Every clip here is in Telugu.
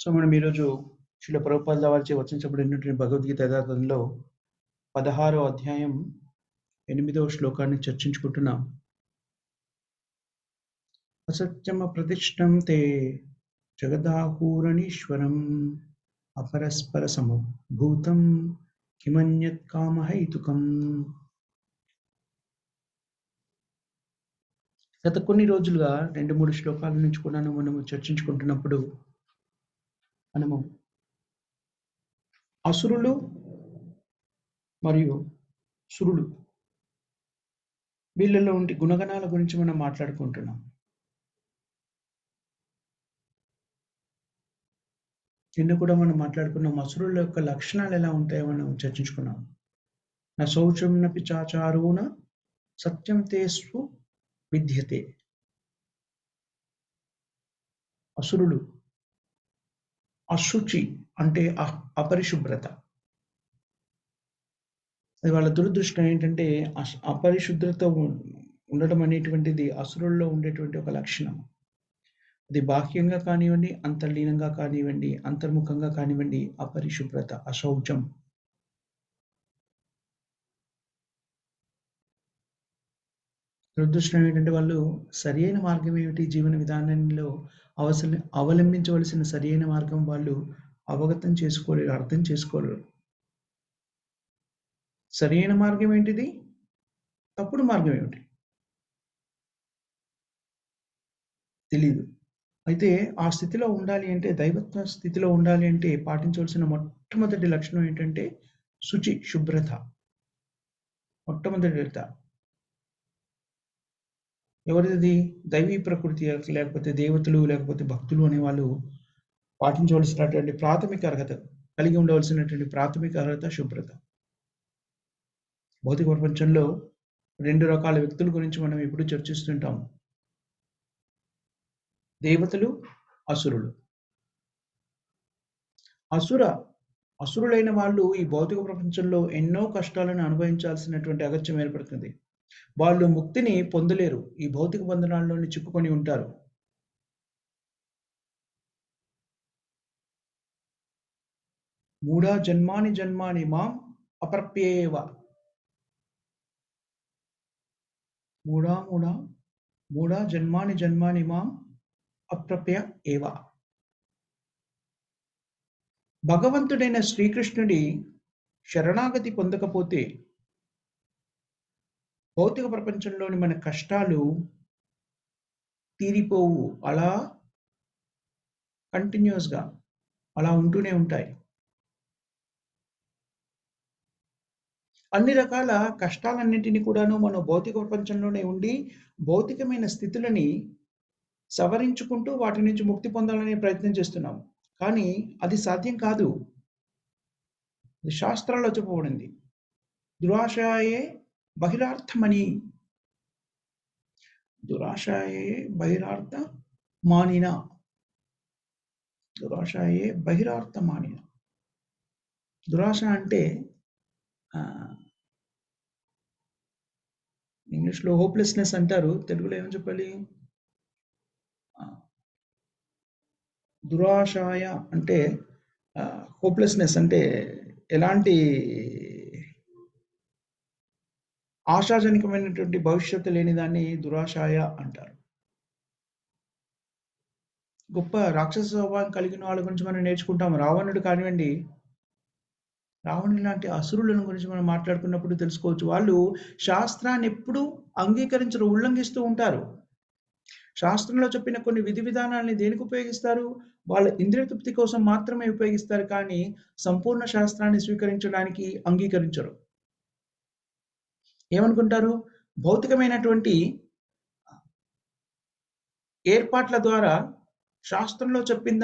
సో, మనం ఈరోజు శిల ప్రభుపాదుల వారిచే వచించబడినటువంటి భగవద్గీత యథాతథంలో 16వ అధ్యాయం 8వ శ్లోకాన్ని చర్చించుకుంటున్నాం. అసత్యమప్రతిష్టం తే జగదాహూరణీశ్వరం అపరస్పర సమభూతం కిమన్యత్ కామహైతుకం. గత కొన్ని రోజులుగా 2-3 శ్లోకాల నుంచి కూడాను మనము చర్చించుకుంటున్నప్పుడు మనము అసురులు మరియు సురులు వీళ్ళలో ఉండే గుణగణాల గురించి మనం మాట్లాడుకుంటున్నాం. నిన్న కూడా మనం మాట్లాడుకున్నాం. అసురుల యొక్క లక్షణాలు ఎలా ఉంటాయో మనం చర్చించుకున్నాం. న శౌచం న పిచాచారో న సత్యం తేస్సు విద్యతే. అసురులు అశుచి అంటే అపరిశుభ్రత. అది వాళ్ళ దురదృష్టం ఏంటంటే అపరిశుభ్రత ఉండడం అనేటువంటిది అసురుల్లో ఉండేటువంటి ఒక లక్షణం. అది బాహ్యంగా కానివ్వండి, అంతర్లీనంగా కానివ్వండి, అంతర్ముఖంగా కానివ్వండి, అపరిశుభ్రత, అశౌచం. దురదృష్టం ఏంటంటే వాళ్ళు సరియైన మార్గం ఏమిటి, జీవన విధానంలో అవలంబించవలసిన సరియైన మార్గం వాళ్ళు అవగతం చేసుకోలేరు, అర్థం చేసుకోలేరు. సరియైన మార్గం ఏంటిది, తప్పుడు మార్గం ఏమిటి తెలీదు. అయితే ఆ స్థితిలో ఉండాలి అంటే, దైవత్వ స్థితిలో ఉండాలి అంటే పాటించవలసిన మొట్టమొదటి లక్షణం ఏంటంటే శుభ్రత. మొట్టమొదటి ఎవరిది? దైవీ ప్రకృతి, లేకపోతే దేవతలు, లేకపోతే భక్తులు అనేవాళ్ళు పాటించవలసినటువంటి ప్రాథమిక అర్హత, కలిగి ఉండవలసినటువంటి ప్రాథమిక అర్హత శుభ్రత. భౌతిక ప్రపంచంలో 2 రకాల వ్యక్తుల గురించి మనం ఎప్పుడు చర్చిస్తుంటాం. దేవతలు, అసురులు. అసురులైన వాళ్ళు ఈ భౌతిక ప్రపంచంలో ఎన్నో కష్టాలను అనుభవించాల్సినటువంటి అగత్యం ఏర్పడుతుంది. వాళ్ళు ముక్తిని పొందలేరు, ఈ భౌతిక బంధనాల్లోనే చిక్కుకొని ఉంటారు. మూఢా జన్మాని జన్మాని మాం అప్రప్యేవ. మూఢా జన్మాని జన్మాని మాం అప్రప్య ఏవ. భగవంతుడైన శ్రీకృష్ణుడి శరణాగతి పొందకపోతే భౌతిక ప్రపంచంలోని మన కష్టాలు తీరిపోవు. అలా కంటిన్యూస్గా అలా ఉంటూనే ఉంటాయి. అన్ని రకాల కష్టాలన్నింటినీ కూడాను మనం భౌతిక ప్రపంచంలోనే ఉండి భౌతికమైన స్థితులని సవరించుకుంటూ వాటి నుంచి ముక్తి పొందాలనే ప్రయత్నం చేస్తున్నాం. కానీ అది సాధ్యం కాదు. అది శాస్త్రాల్లో చెప్పబడింది. దురాశయే బహిరార్థమని. దురాశయే బహిరార్థ మానిన. దురాశయే బహిరార్థ మానిన. దురాశ అంటే ఇంగ్లీష్లో హోప్లెస్నెస్ అంటారు. తెలుగులో ఏమని చెప్పాలి? దురాశయ అంటే హోప్లెస్నెస్ అంటే ఎలాంటి ఆశాజనకమైనటువంటి భవిష్యత్తు లేని దాన్ని దురాశయ అంటారు. గొప్ప రాక్షస స్వభావం కలిగిన వాళ్ళ గురించి మనం నేర్చుకుంటాం. రావణుడు కానివ్వండి, రావణుడు లాంటి అసురులను గురించి మనం మాట్లాడుకున్నప్పుడు తెలుసుకోవచ్చు. వాళ్ళు శాస్త్రాన్ని ఎప్పుడూ అంగీకరించరు, ఉల్లంఘిస్తూ ఉంటారు. శాస్త్రంలో చెప్పిన కొన్ని విధి విధానాలని దేనికి ఉపయోగిస్తారు? వాళ్ళ ఇంద్రియ తృప్తి కోసం మాత్రమే ఉపయోగిస్తారు, కానీ సంపూర్ణ శాస్త్రాన్ని స్వీకరించడానికి అంగీకరించరు. ఏమనుకుంటారు? భౌతికమైనటువంటి ఏర్పాట్ల ద్వారా శాస్త్రంలో చెప్పిన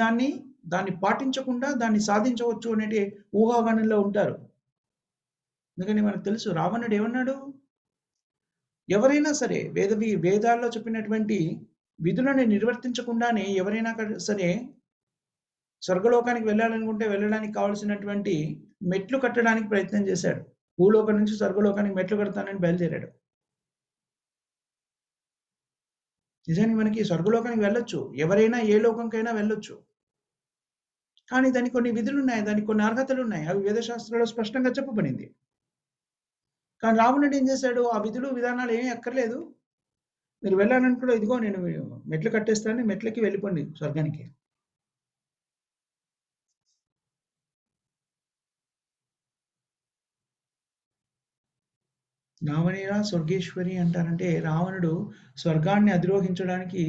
దాన్ని పాటించకుండా దాన్ని సాధించవచ్చు అనే ఊహాగానంలో ఉంటారు. ఎందుకని మనకు తెలుసు రావణుడు ఏమన్నాడు? ఎవరైనా సరే వేదాల్లో చెప్పినటువంటి విధులను నిర్వర్తించకుండానే ఎవరైనా సరే స్వర్గలోకానికి వెళ్ళాలనుకుంటే వెళ్ళడానికి కావాల్సినటువంటి మెట్లు కట్టడానికి ప్రయత్నం చేశాడు. భూలోకం నుంచి స్వర్గలోకానికి మెట్లు కడతానని బయలుదేరాడు. నిజానికి మనకి స్వర్గలోకానికి వెళ్ళొచ్చు, ఎవరైనా ఏ లోకంకైనా వెళ్ళొచ్చు. కానీ దానికి కొన్ని విధులున్నాయి. దానికి కొన్ని అర్హతలున్నాయి. అవి వేదశాస్త్రాల్లో స్పష్టంగా చెప్పబడింది. కానీ రావణుడు ఏం చేశాడు? ఆ విధులు, విధానాలు ఏమీ అక్కర్లేదు. మీరు వెళ్ళాలనుకుంటే ఇదిగో నేను మెట్లు కట్టేస్తాను. మెట్లెక్కి వెళ్ళిపోండి స్వర్గానికి. రావణేర స్వర్గేశ్వరి అంటారంటే రావణుడు స్వర్గాన్ని అధిరోహించడానికి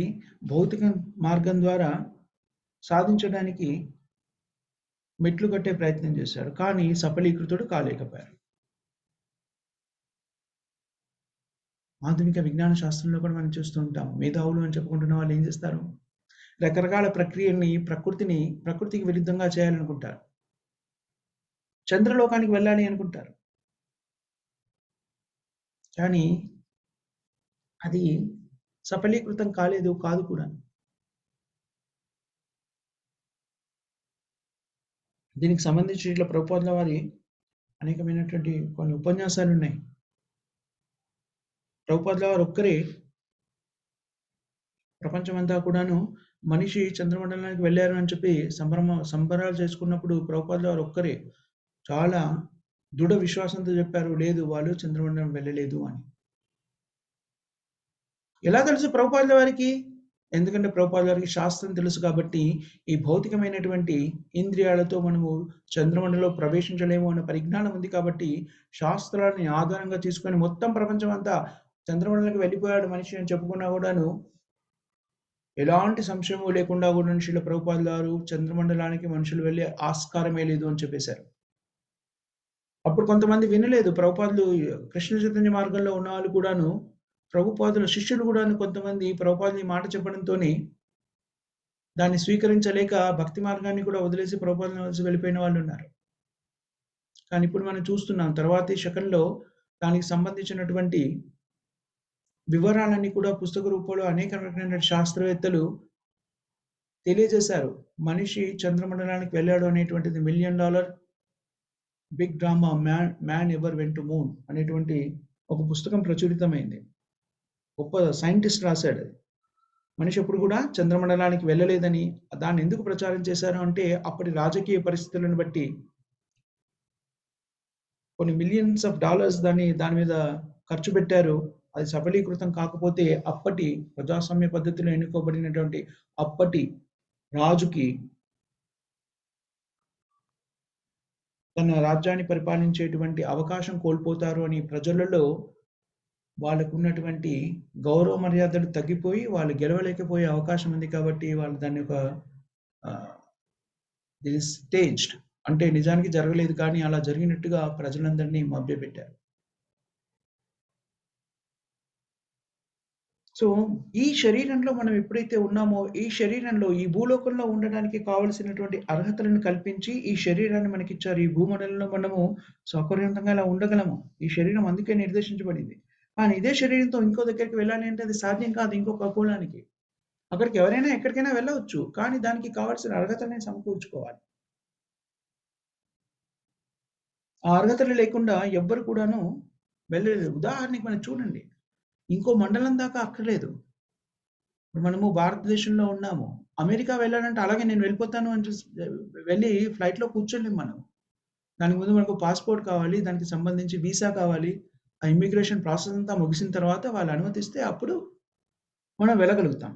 భౌతిక మార్గం ద్వారా సాధించడానికి మెట్లు కట్టే ప్రయత్నం చేశాడు. కానీ సఫలీకృతుడు కాలేకపోయారు. ఆధునిక విజ్ఞాన శాస్త్రంలో కూడా మనం చూస్తూ ఉంటాం. మేధావులు అని చెప్పుకుంటున్న వాళ్ళు ఏం చేస్తారు? రకరకాల ప్రక్రియల్ని ప్రకృతికి విరుద్ధంగా చేయాలనుకుంటారు. చంద్రలోకానికి వెళ్ళాలి అనుకుంటారు. కానీ అది సఫలీకృతం కాదు కూడా. దీనికి సంబంధించి ఇట్లా ప్రభుపాదుల వారి అనేకమైనటువంటి కొన్ని ఉపన్యాసాలున్నాయి. ప్రభుపాదుల వారు ఒక్కరే ప్రపంచమంతా కూడాను మనిషి చంద్రమండలానికి వెళ్లారు అని చెప్పి సంబరాలు చేసుకున్నప్పుడు ప్రభుపాదుల వారు ఒక్కరే చాలా దృఢ విశ్వాసంతో చెప్పారు. లేదు వాళ్ళు చంద్రమండలం వెళ్ళలేదు అని. ఎలా తెలుసు ప్రభుపాదుల వారికి? ఎందుకంటే ప్రభుపాదుల వారికి శాస్త్రం తెలుసు కాబట్టి, ఈ భౌతికమైనటువంటి ఇంద్రియాలతో మనము చంద్రమండలంలో ప్రవేశించలేము అన్న పరిజ్ఞానం ఉంది కాబట్టి, శాస్త్రాన్ని ఆధారంగా తీసుకొని మొత్తం ప్రపంచం అంతా చంద్రమండలానికి వెళ్ళిపోయాడు మనిషి అని చెప్పుకున్నా కూడాను, ఎలాంటి సంశయము లేకుండా కూడా శ్రీల ప్రభుపాదుల వారు చంద్రమండలానికి మనుషులు వెళ్ళే ఆస్కారమే లేదు అని చెప్పేశారు. అప్పుడు కొంతమంది వినలేదు. ప్రభుపాదులు కృష్ణ చైతన్య మార్గంలో ఉన్నవాళ్ళు కూడాను, ప్రభుపాదుల శిష్యులు కూడాను కొంతమంది ప్రభుపాదులు ఈ మాట చెప్పడంతోని దాన్ని స్వీకరించలేక భక్తి మార్గాన్ని కూడా వదిలేసి ప్రభుపాదులను వదిలేసి వెళ్ళిపోయిన వాళ్ళున్నారు. కానీ ఇప్పుడు మనం చూస్తున్నాం తర్వాతి శకంలో దానికి సంబంధించినటువంటి వివరాలన్నీ కూడా పుస్తక రూపంలో అనేక రకమైనటువంటి శాస్త్రవేత్తలు తెలియజేశారు. మనిషి చంద్రమండలానికి వెళ్ళాడు అనేటువంటిది $1 million big drama man ever went to moon అనేటువంటి ఒక పుస్తకం ప్రచురితమైంది. గొప్ప సైంటిస్ట్ రాశాడు. మనిషి ఎప్పుడు కూడా చంద్రమండలానికి వెళ్ళలేదని దాన్ని ఎందుకు ప్రచారం చేశారు అంటే అప్పటి రాజకీయ పరిస్థితులను బట్టి కొన్ని మిలియన్స్ ఆఫ్ డాలర్స్ దాని మీద ఖర్చు పెట్టారు. అది సఫలీకృతం కాకపోతే అప్పటి ప్రజాస్వామ్య పద్ధతిలో ఎన్నుకోబడినటువంటి అప్పటి రాజుకి తన రాజ్యాన్ని పరిపాలించేటువంటి అవకాశం కోల్పోతారు అని ప్రజలలో వాళ్ళకున్నటువంటి గౌరవ మర్యాదలు తగ్గిపోయి వాళ్ళు గెలవలేకపోయే అవకాశం ఉంది కాబట్టి వాళ్ళు దాన్ని ఒక స్టేజ్డ్ అంటే నిజానికి జరగలేదు కానీ అలా జరిగినట్టుగా ప్రజలందరినీ మభ్యపెట్టారు. సో ఈ శరీరంలో మనం ఎప్పుడైతే ఉన్నామో ఈ శరీరంలో ఈ భూలోకంలో ఉండడానికి కావలసినటువంటి అర్హతలను కల్పించి ఈ శరీరాన్ని మనకిచ్చారు. ఈ భూమండలంలో మనము సౌకర్యవంతంగా ఇలా ఉండగలము. ఈ శరీరం అందుకే నిర్దేశించబడింది. కానీ ఇదే శరీరంతో ఇంకో దగ్గరికి వెళ్ళాలి అంటే అది సాధ్యం కాదు ఇంకో ఖగోళానికి. అక్కడికి ఎవరైనా ఎక్కడికైనా వెళ్ళవచ్చు. కానీ దానికి కావాల్సిన అర్హతల్ని సమకూర్చుకోవాలి. ఆ అర్హతలు లేకుండా ఎవ్వరు కూడాను వెళ్ళలేరు. ఉదాహరణకి మనం చూడండి. ఇంకో మండలం దాకా అక్కర్లేదు. మనము భారతదేశంలో ఉన్నాము. అమెరికా వెళ్ళాలంటే అలాగే నేను వెళ్ళిపోతాను అని వెళ్ళి ఫ్లైట్‌లో కూర్చోలేం మనం. దానికి ముందు మనకు పాస్‌పోర్ట్ కావాలి. దానికి సంబంధించి వీసా కావాలి. ఆ ఇమ్మిగ్రేషన్ ప్రాసెస్ అంతా ముగిసిన తర్వాత వాళ్ళు అనుమతిస్తే అప్పుడు మనం వెళ్ళగలుగుతాం.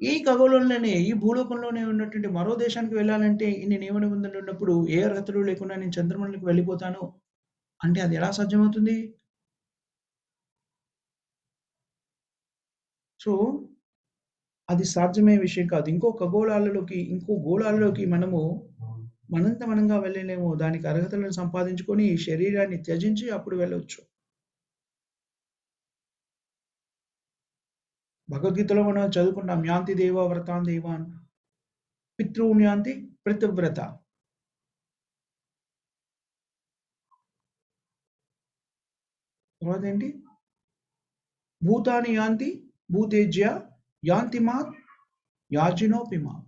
ఈ ఖగోళంలోనే, ఈ భూలోకంలోనే ఉన్నటువంటి మరో దేశానికి వెళ్ళాలంటే ఇన్ని నియమ నిబంధనలు ఉన్నప్పుడు ఏ అర్హతలు లేకుండా నేను చంద్రమండలంకి వెళ్ళిపోతాను అంటే అది ఎలా సాధ్యమవుతుంది? సో, అది సాధ్యమయ్యే విషయం కాదు. ఇంకో గోళాలలోకి మనము మనంత మనంగా వెళ్ళలేము. దానికి అర్హతలను సంపాదించుకొని ఈ శరీరాన్ని త్యజించి అప్పుడు వెళ్ళొచ్చు. భగవద్గీతలో మనం చదువుకుంటాం. యాంతి దేవ వ్రతాన్ దేవాన్ పితॄన్ యాంతి ప్రతివ్రత. తర్వాతేంటి? భూతాని యాంతి భూతేజ్య యాంతి మాత్ యాజినోపి మాం.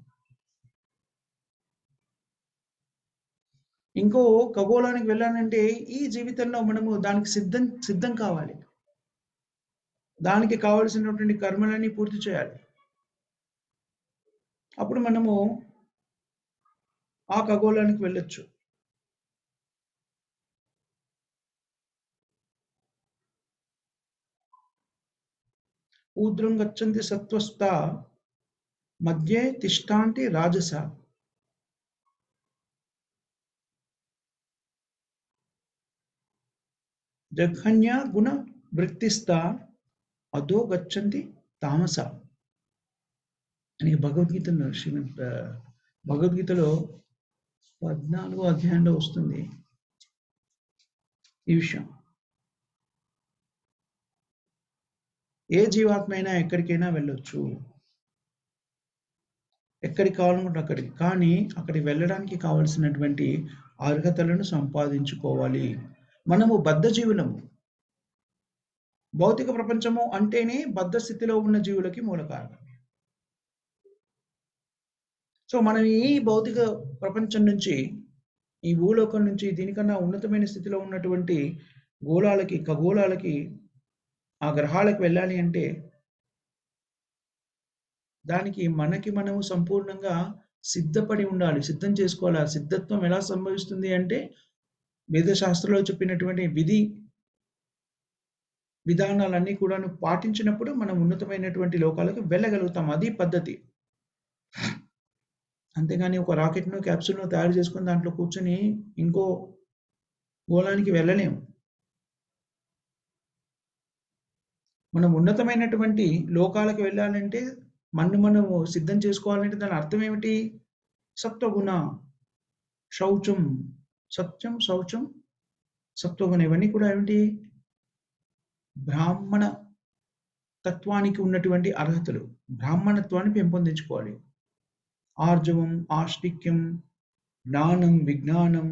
ఇంకో ఖగోళానికి వెళ్ళాలంటే ఈ జీవితంలో మనము దానికి సిద్ధం కావాలి. దానికి కావాల్సినటువంటి కర్మలన్నీ పూర్తి చేయాలి. అప్పుడు మనము ఆ ఖగోళానికి వెళ్ళొచ్చు. ఊర్ధ్వం గచ్చంతి సత్వస్థా మధ్యే తిష్టాంతి రాజస. జఘన్య గుణ వృత్తిస్థ అధో గచ్చంతి తామస అని భగవద్గీతలో భగవద్గీతలో 14వ అధ్యాయంలో వస్తుంది ఈ విషయం. ఏ జీవాత్మ అయినా ఎక్కడికైనా వెళ్ళొచ్చు, ఎక్కడికి కావాలనుకుంటే అక్కడికి. కానీ అక్కడికి వెళ్ళడానికి కావలసినటువంటి అర్హతలను సంపాదించుకోవాలి. మనము బద్ధజీవులము. భౌతిక ప్రపంచము అంటేనే బద్ధ స్థితిలో ఉన్న జీవులకి మూల కారణం. సో మనం ఈ భౌతిక ప్రపంచం నుంచి, ఈ భూలోకం నుంచి దీనికన్నా ఉన్నతమైన స్థితిలో ఉన్నటువంటి గోళాలకి, ఖగోళాలకి, ఆ గ్రహాలకు వెళ్ళాలి అంటే దానికి మనము సంపూర్ణంగా సిద్ధపడి ఉండాలి, సిద్ధం చేసుకోవాలి. ఆ సిద్ధత్వం ఎలా సంభవిస్తుంది అంటే వేదశాస్త్రంలో చెప్పినటువంటి విధానాలన్నీ కూడాను పాటించినప్పుడు మనం ఉన్నతమైనటువంటి లోకాలకు వెళ్ళగలుగుతాం. అది పద్ధతి. అంతేగాని ఒక రాకెట్‌నో, క్యాప్సూల్‌నో తయారు చేసుకొని దాంట్లో కూర్చొని ఇంకో గోళానికి వెళ్ళలేము. మనం ఉన్నతమైనటువంటి లోకాలకు వెళ్ళాలంటే మనము సిద్ధం చేసుకోవాలంటే దాని అర్థం ఏమిటి? సత్వగుణ, శౌచం, సత్యం, శౌచం, సత్వగుణ ఇవన్నీ కూడా ఏమిటి? బ్రాహ్మణ తత్వానికి ఉన్నటువంటి అర్హతలు. బ్రాహ్మణత్వాన్ని పెంపొందించుకోవాలి. ఆర్జవం, ఆస్తిక్యం, జ్ఞానం, విజ్ఞానం,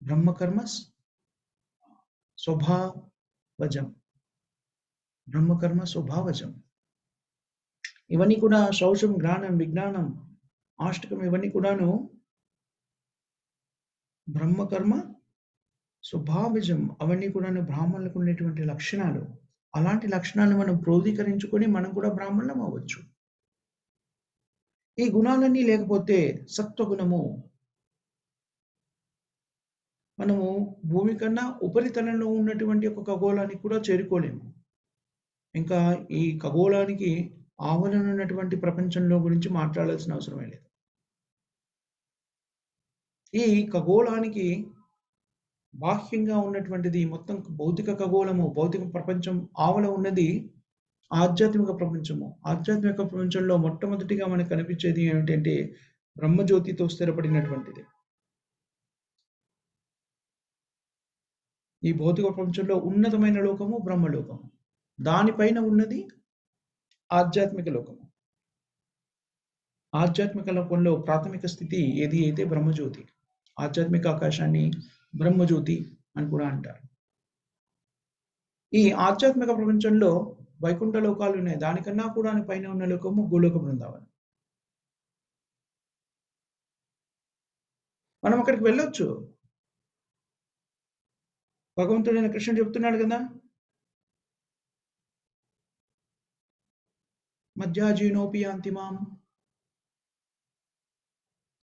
బ్రహ్మకర్మ స్వభావజం. బ్రహ్మకర్మ స్వభావజం. ఇవన్నీ కూడా శౌచం, జ్ఞానం, విజ్ఞానం, ఆష్టకం ఇవన్నీ కూడాను బ్రహ్మకర్మ స్వభావజం. అవన్నీ కూడాను బ్రాహ్మణులకు ఉండేటువంటి లక్షణాలు. అలాంటి లక్షణాలను మనం క్రోధీకరించుకొని మనం కూడా బ్రాహ్మణులం అవ్వచ్చు. ఈ గుణాలన్నీ లేకపోతే సత్వగుణము మనము భూమి కన్నా ఉపరితలంలో ఉన్నటువంటి ఒక ఖగోళానికి కూడా చేరుకోలేము. ఇంకా ఈ ఖగోళానికి ఆవరణ ఉన్నటువంటి ప్రపంచంలో గురించి మాట్లాడాల్సిన అవసరమే లేదు. ఈ ఖగోళానికి బాహ్యంగా ఉన్నటువంటిది మొత్తం భౌతిక ఖగోళము, భౌతిక ప్రపంచం ఆవల ఉన్నది ఆధ్యాత్మిక ప్రపంచము. ఆధ్యాత్మిక ప్రపంచంలో మొట్టమొదటిగా మనకు కనిపించేది ఏమిటంటే బ్రహ్మజ్యోతితో స్థిరపడినటువంటిది. ఈ భౌతిక ప్రపంచంలో ఉన్నతమైన లోకము బ్రహ్మలోకము. దానిపైన ఉన్నది ఆధ్యాత్మిక లోకము. ఆధ్యాత్మిక లోకంలో ప్రాథమిక స్థితి ఏది అయితే బ్రహ్మజ్యోతి. ఆధ్యాత్మిక ఆకాశాన్ని బ్రహ్మజ్యోతి అని కూడా అంటారు. ఈ ఆధ్యాత్మిక ప్రపంచంలో వైకుంఠ లోకాలు ఉన్నాయి. దానికన్నా కూడా పైన ఉన్న లోకము గోలోక బృందావనం. మనం అక్కడికి వెళ్ళొచ్చు. భగవంతుడైన కృష్ణుడు చెప్తున్నాడు కదా, మధ్యాజీనోపి అంతిమాం.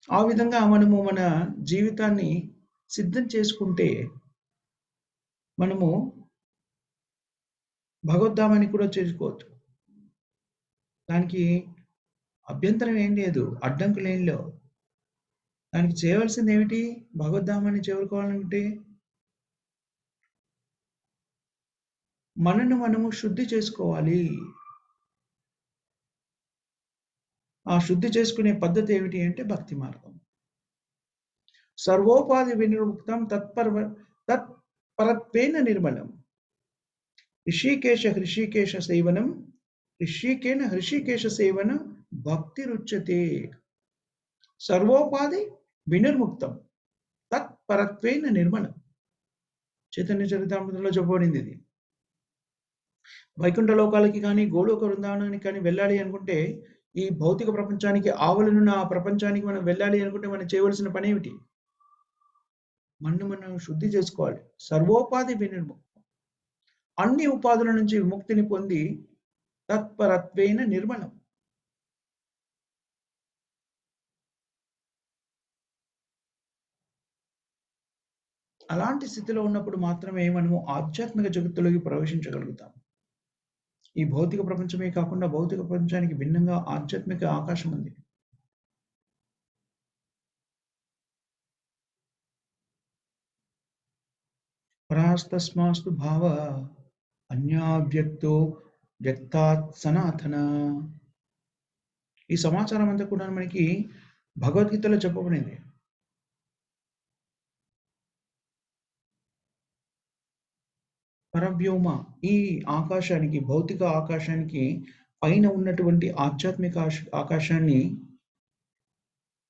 ఆ విధంగా మనము మన జీవితాన్ని సిద్ధం చేసుకుంటే మనము భగవద్ధామాన్ని కూడా చేసుకోవచ్చు. దానికి అభ్యంతరం ఏం లేదు, అడ్డంకులు ఏం లేవు. దానికి చేయవలసింది ఏమిటి? భగవద్ధామాన్ని చేరుకోవాలంటే మనము శుద్ధి చేసుకోవాలి. ఆ శుద్ధి చేసుకునే పద్ధతి ఏమిటి అంటే భక్తి మార్గం. సర్వోపాధి వినిర్ముక్తం తత్పరత్వేన నిర్మలం. హృషికేశ సేవనం హృషికేశ సేవనం భక్తి రుచ్యతే. సర్వోపాధి వినిర్ముక్తం తత్పరత్వేన నిర్మలం. చైతన్య చరితామృతంలో చెప్పబడింది ఇది. వైకుంఠ లోకాలకి కానీ గోలోక బృందావనానికి కానీ వెళ్ళాలి అనుకుంటే, ఈ భౌతిక ప్రపంచానికి ఆవలనున్న ఆ ప్రపంచానికి మనం వెళ్ళాలి అనుకుంటే మనం చేయవలసిన పని ఏమిటి? మనం శుద్ధి చేసుకోవాలి. సర్వోపాధి వినిర్ముక్తం. అన్ని ఉపాధుల నుంచి విముక్తిని పొంది తత్పరత్వేన నిర్మలం. అలాంటి స్థితిలో ఉన్నప్పుడు మాత్రమే మనము ఆధ్యాత్మిక జగత్తులోకి ప్రవేశించగలుగుతాం. ఈ భౌతిక ప్రపంచమే కాకుండా భౌతిక ప్రపంచానికి భిన్నంగా ఆధ్యాత్మిక ఆకాశం ఉంది. పరాస్తస్మాస్తు భావ అన్యావ్యక్తో వ్యక్తాత్ సనాతన. ఈ సమాచారం అంతా కూడా మనకి భగవద్గీతలో చెప్పబడింది. పరవ్యోమ, ఈ ఆకాశానికి, భౌతిక ఆకాశానికి పైన ఉన్నటువంటి ఆధ్యాత్మిక ఆకాశాన్ని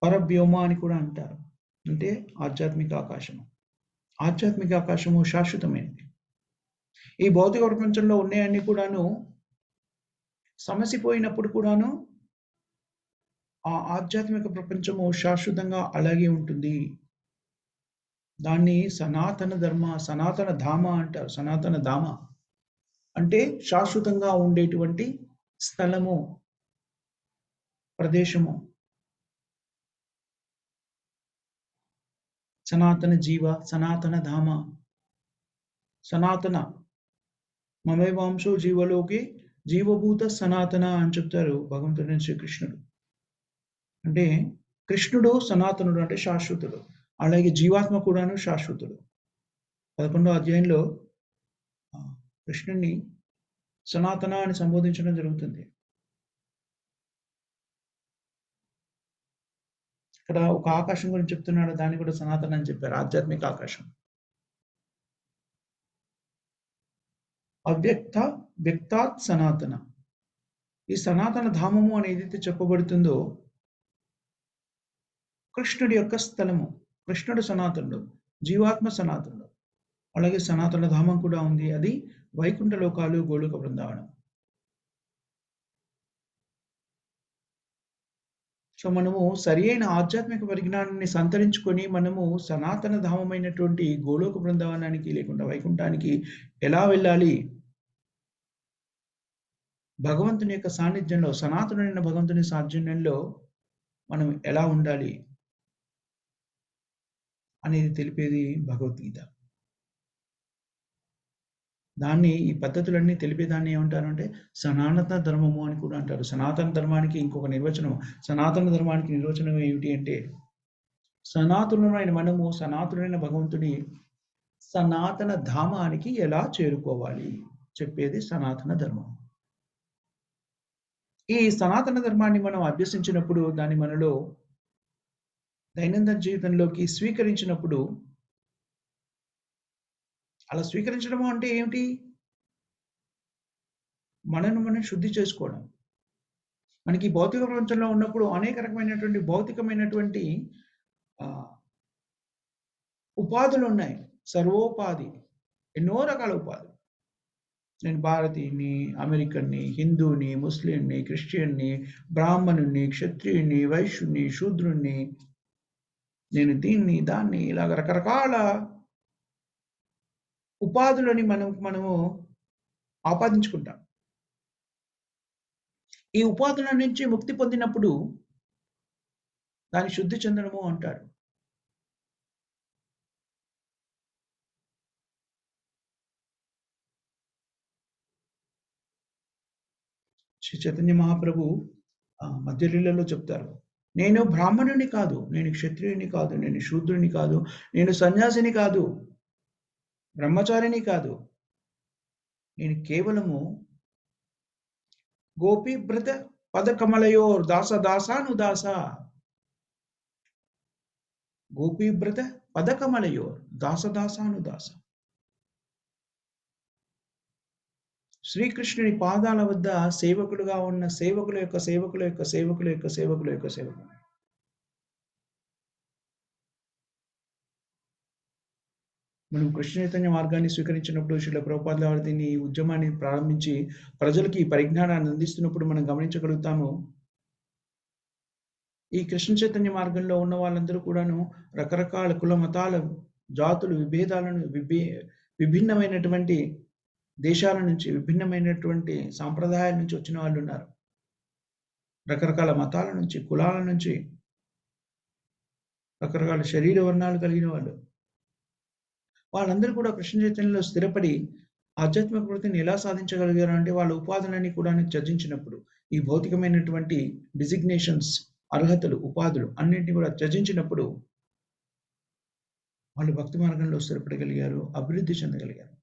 పరవ్యోమ అని కూడా అంటారు. అంటే ఆధ్యాత్మిక ఆకాశము. ఆధ్యాత్మిక ఆకాశము శాశ్వతమైనది. ఈ భౌతిక ప్రపంచంలో ఉన్నాయన్నీ కూడాను సమసిపోయినప్పుడు కూడాను ఆ ఆధ్యాత్మిక ప్రపంచము శాశ్వతంగా అలాగే ఉంటుంది. దాన్ని సనాతన ధర్మ, సనాతన ధామ అంటారు. సనాతన ధామ అంటే శాశ్వతంగా ఉండేటువంటి స్థలము, ప్రదేశము. సనాతన జీవ, సనాతన ధామ, సనాతన మమేవాంశో జీవలోకి జీవభూత సనాతన అని చెప్తారు భగవంతుడు శ్రీకృష్ణుడు. అంటే కృష్ణుడు సనాతనుడు, అంటే శాశ్వతుడు. అలాగే జీవాత్మ కూడాను శాశ్వతుడు. 11వ అధ్యాయంలో కృష్ణుణ్ణి సనాతన అని సంబోధించడం జరుగుతుంది. ఇక్కడ ఒక ఆకాశం గురించి చెప్తున్నాడు, దాన్ని కూడా సనాతన అని చెప్పారు. ఆధ్యాత్మిక ఆకాశం. అవ్యక్త వ్యక్తాత్ సనాతన. ఈ సనాతన ధామము అని ఏదైతే చెప్పబడుతుందో కృష్ణుడి యొక్క స్థలము. కృష్ణుడు సనాతనుడు, జీవాత్మ సనాతనుడు. అలాగే సనాతన ధామం కూడా ఉంది. అది వైకుంఠ లోకాలు, గోలోక బృందావనం. సో మనము సరి అయిన ఆధ్యాత్మిక పరిజ్ఞానాన్ని సంతరించుకొని మనము సనాతన ధామమైనటువంటి గోలోక బృందావనానికి లేకుండా వైకుంఠానికి ఎలా వెళ్ళాలి, భగవంతుని యొక్క సాన్నిధ్యంలో, సనాతనుడైన భగవంతుని సాన్నిధ్యంలో మనం ఎలా ఉండాలి అనేది తెలిపేది భగవద్గీత. దాన్ని, ఈ పద్ధతులన్నీ తెలిపేదాన్ని ఏమంటారు అంటే సనాతన ధర్మము అని కూడా అంటారు. సనాతన ధర్మానికి ఇంకొక నిర్వచనం, సనాతన ధర్మానికి నిర్వచనం ఏమిటి అంటే సనాతనుడైన మనము, సనాతనుడైన భగవంతుడి సనాతన ధామానికి ఎలా చేరుకోవాలి చెప్పేది సనాతన ధర్మం. ఈ సనాతన ధర్మాన్ని మనం అభ్యసించినప్పుడు, దాన్ని మనలో దైనందిన జీవితంలోకి స్వీకరించినప్పుడు, అలా స్వీకరించడము అంటే ఏమిటి? మనను మనం శుద్ధి చేసుకోవడం. మనకి భౌతిక ప్రపంచంలో ఉన్నప్పుడు అనేక రకమైనటువంటి భౌతికమైనటువంటి ఉపాధులు ఉన్నాయి. సర్వోపాధి, ఎన్నో రకాల ఉపాధులు. నేను భారతీయుని, అమెరికన్ని, హిందూని, ముస్లింని, క్రిస్టియన్ని, బ్రాహ్మణుని, క్షత్రియుని, వైశ్యుని, శూద్రుణ్ణి, నేను దీన్ని, దాన్ని, ఇలాగ రకరకాల ఉపాధులని మనము ఆపాదించుకుంటాం. ఈ ఉపాధుల నుంచి ముక్తి పొందినప్పుడు దాన్ని శుద్ధి చెందడము అంటారు. శ్రీ చైతన్య మహాప్రభు మధ్యలీలలో చెప్తారు, నేను బ్రాహ్మణుని కాదు, నేను క్షత్రియుని కాదు, నేను శూద్రుని కాదు, నేను సన్యాసిని కాదు, బ్రహ్మచారిని కాదు, నేను కేవలము గోపీభృత పదకమలయోర్ దాస దాసానుదాస. గోపీభృత పదకమలయోర్ దాస దాసానుదాస. శ్రీకృష్ణుని పాదాల వద్ద సేవకులుగా ఉన్న సేవకుల యొక్క సేవకుల యొక్క సేవకుల యొక్క సేవకుల యొక్క సేవకులు. మనం కృష్ణ చైతన్య మార్గాన్ని స్వీకరించినప్పుడు, శ్రీల ప్రభుపాదుల వారు దీన్ని, ఈ ఉద్యమాన్ని ప్రారంభించి ప్రజలకి ఈ పరిజ్ఞానాన్ని అందిస్తున్నప్పుడు మనం గమనించగలుగుతాము. ఈ కృష్ణ చైతన్య మార్గంలో ఉన్న వాళ్ళందరూ కూడాను రకరకాల కుల మతాల, జాతులు, విభేదాలను, విభిన్నమైనటువంటి దేశాల నుంచి, విభిన్నమైనటువంటి సాంప్రదాయాల నుంచి వచ్చిన వాళ్ళున్నారు. రకరకాల మతాల నుంచి, కులాల నుంచి, రకరకాల శరీర వర్ణాలు కలిగిన వాళ్ళు. వాళ్ళందరూ కూడా కృష్ణ చైతన్యంలో స్థిరపడి ఆధ్యాత్మిక వృత్తిని ఎలా సాధించగలిగారు అంటే వాళ్ళ ఉపాధులన్నీ కూడా త్యజించినప్పుడు. ఈ భౌతికమైనటువంటి డిజిగ్నేషన్స్, అర్హతలు, ఉపాధులు అన్నిటిని కూడా త్యజించినప్పుడు వాళ్ళు భక్తి మార్గంలో స్థిరపడగలిగారు. అభివృద్ధి చెందగలిగారు.